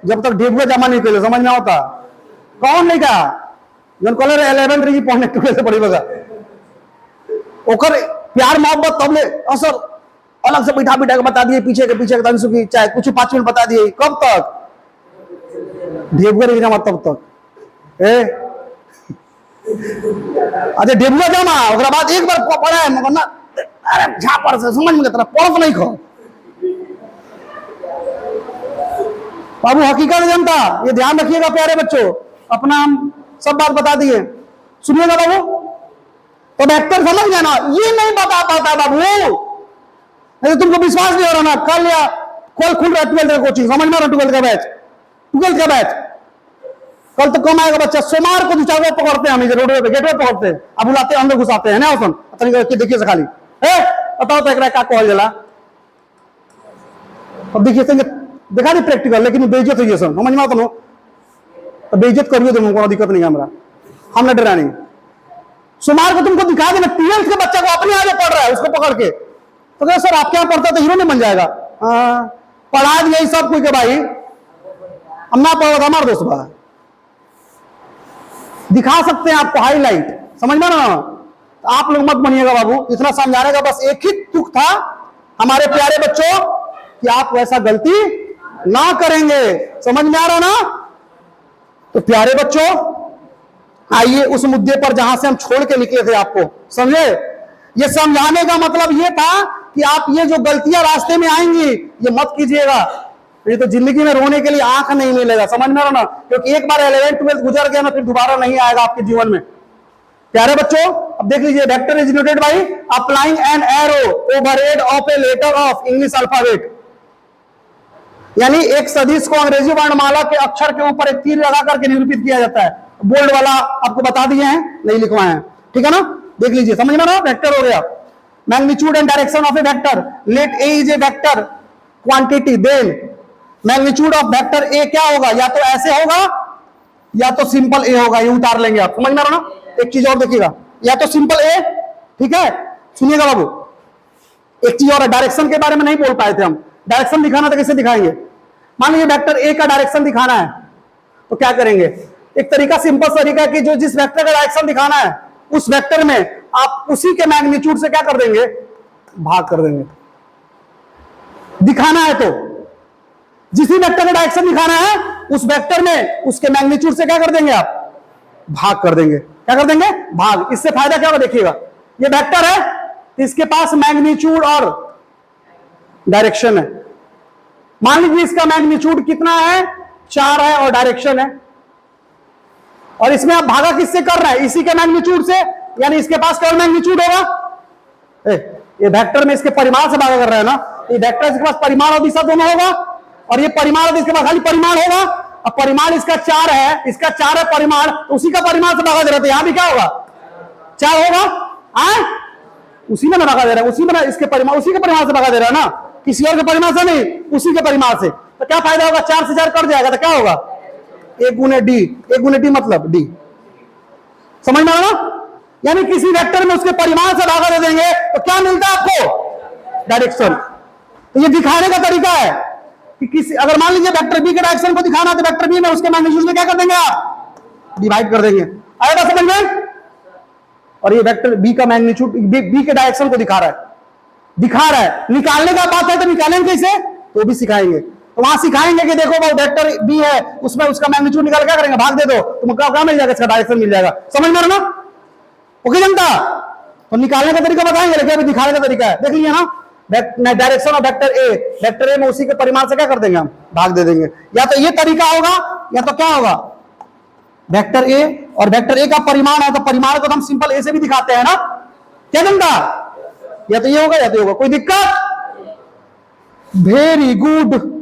जब तक ढेबुआ जमा नहीं कर समझ ना होता। कौन नहीं कहा जन कॉलर 11th रही पढ़ने 12th से पढ़ी बगा ओकर प्यार मोहब्बत तब ले असर अलग से बैठा के बता दिए पीछे के की चाहे कुछ 5 मिनट बता दिए, कब तक ढेबुआ रही जमा तब तक अच्छा ढेबुआ जमा ओकरा बाद एक बार पढ़ा है मगर ना अरे झापर से समझ में तरह पढ़ नहीं खो बाबू, हकीकत जनता ये ध्यान रखिएगा प्यारे बच्चों, अपना हम सब बात बता दिए, सुनिएगा बाबू। तो वेक्टर समझ गया ना, ये नहीं बता पाता बाबू, नहीं तुमको विश्वास नहीं हो रहा ना, कल खुल रहा है 12th का कोचिंग, समझ में 12th का बैच कल तो कम आएगा बच्चा, सोमवार को 2-4 बार पकड़ते हैं हम रोड पे गेट पे पकड़ते हैं, अब बुलाते हैं अंदर घुसाते हैं ना उसन देखिए से खाली बताओ तो एक क्या कहल जला, अब देखिए देखा नहीं प्रैक्टिकल, लेकिन बेइज्जत हुई सब समझ में आता तो बेइज्जत करिए तुम, कोई दिक्कत नहीं हमारा, हम न डरा नहीं। सोमवार को तुमको दिखा देना 12th के बच्चा को अपने आगे पढ़ रहा है उसको पकड़ के, तो क्या सर आप क्या पढ़ता तो हीरो नहीं बन जाएगा, पढ़ा दिया सब कोई के भाई, हम ना पढ़ा था हमारा दोस्त बा दिखा सकते हैं आपको हाईलाइट, समझ में ना, आप लोग मत बनिएगा बाबू, इतना समझाने का बस एक ही तुक था हमारे प्यारे बच्चों कि आप वैसा गलती ना करेंगे, समझ में आ रहा ना। तो प्यारे बच्चों आइए उस मुद्दे पर जहां से हम छोड़ के निकले थे आपको, समझे, ये समझाने का मतलब ये था कि आप ये जो गलतियां रास्ते में आएंगी ये मत कीजिएगा, ये तो जिंदगी में रोने के लिए आंख नहीं मिलेगा, समझ में आ रहा ना, क्योंकि एक बार 11th 12th गुजर गया ना फिर दोबारा नहीं आएगा आपके जीवन में। प्यारे बच्चों अब देख लीजिए, vector is denoted by applying an arrow overhead of a letter of English alphabet, यानी एक सदिश को अंग्रेजी वर्णमाला के अक्षर के ऊपर एक तीर लगा करके निरूपित किया जाता है। बोल्ड वाला आपको बता दिए हैं, नहीं लिखवाए हैं, ठीक है ना, देख लीजिए, समझ में ना, वेक्टर हो गया। Magnitude and direction of a vector, let A is a vector quantity, then magnitude of vector A क्या होगा, या तो ऐसे होगा या तो सिंपल ए होगा, ये उतार लेंगे आप, समझ में आ रहा ना। एक चीज और देखिएगा, या तो सिंपल ए, ठीक है, सुनिएगा बाबू, एक चीज और है, डायरेक्शन के बारे में नहीं बोल पाए थे हम, डायरेक्शन दिखाना तो कैसे दिखाएंगे, मान लीजिए वेक्टर ए का डायरेक्शन दिखाना है तो क्या करेंगे, एक तरीका सिंपल तरीका कि जो जिस वेक्टर का डायरेक्शन दिखाना है उस वेक्टर में आप उसी के मैग्नीट्यूड से क्या कर देंगे, भाग कर देंगे, दिखाना है तो जिस वेक्टर का डायरेक्शन दिखाना है उस वेक्टर में उसके मैग्नीट्यूड से क्या कर देंगे आप, भाग कर देंगे, क्या कर देंगे, भाग। इससे फायदा क्या होगा देखिएगा, ये वेक्टर है इसके पास मैग्नीट्यूड और डायरेक्शन है, मान लीजिए इसका मैग्नीट्यूड कितना है, 4 है और डायरेक्शन है, और इसमें आप भागा किससे कर रहे हैं, इसी के मैग्नीट्यूड से, यानी इसके पास केवल मैग्नीट्यूड होगा। ये वेक्टर में इसके परिमाण से भागा कर रहे हैं ना, ये वेक्टर इसके पास परिमाण और दिशा दोनों होगा, और ये परिमाण और इसके पास खाली परिमाण होगा, और परिमाण इसका 4 है, इसका 4 है परिमाण, तो उसी का परिमाण से भागा दे रहे थे, यहां भी क्या होगा 4 होगा, उसी में भागा दे रहा है, उसी में इसके परिमाण, उसी के परिमाण से भागा दे रहा है ना, किसी और के परिमाण से नहीं, उसी के परिमाण से। तो क्या फायदा होगा, 4 से 4 कट जाएगा, तो क्या होगा a गुने डी, a गुने डी मतलब डी, समझ में आ रहा ना। यानी किसी वेक्टर में उसके परिमाण से भागा दे देंगे तो क्या मिलता है आपको, डायरेक्शन। तो ये दिखाने का तरीका है कि किसी, अगर मान लीजिए वेक्टर बी के डायरेक्शन को दिखाना, तो वेक्टर बी में उसके मैग्नीट्यूड में क्या कर देंगे आप, डिवाइड कर देंगे, आएगा समझ में। और ये वेक्टर बी का मैग्नीट्यूड बी के डायरेक्शन को दिखा रहा है, निकालने का बात है तो निकालेंगे कैसे, तो भी सिखाएंगे। तो वहां सिखाएंगे कि देखो वो वेक्टर बी है, उसमें उसका मैग्नीट्यूड निकाल क्या करेंगे, भाग दे दो, तुमको क्या मिल जाएगा, इसका डायरेक्शन मिल जाएगा, समझ में आ रहा ना। ओके जनता, तो निकालने का तरीका बताएंगे, लेकिन अभी दिखाने का तरीका है, देख लिया ना, डायरेक्शन ऑफ वेक्टर ए में उसी के परिमाण से क्या कर देंगे हम, भाग दे देंगे। या तो ये तरीका होगा, या तो क्या होगा, वेक्टर ए और वेक्टर ए का परिमाण है, तो परिमाण को हम सिंपल ए से भी दिखाते हैं ना, क्या जनता, या तो ये होगा या तो होगा, कोई दिक्कत, वेरी गुड।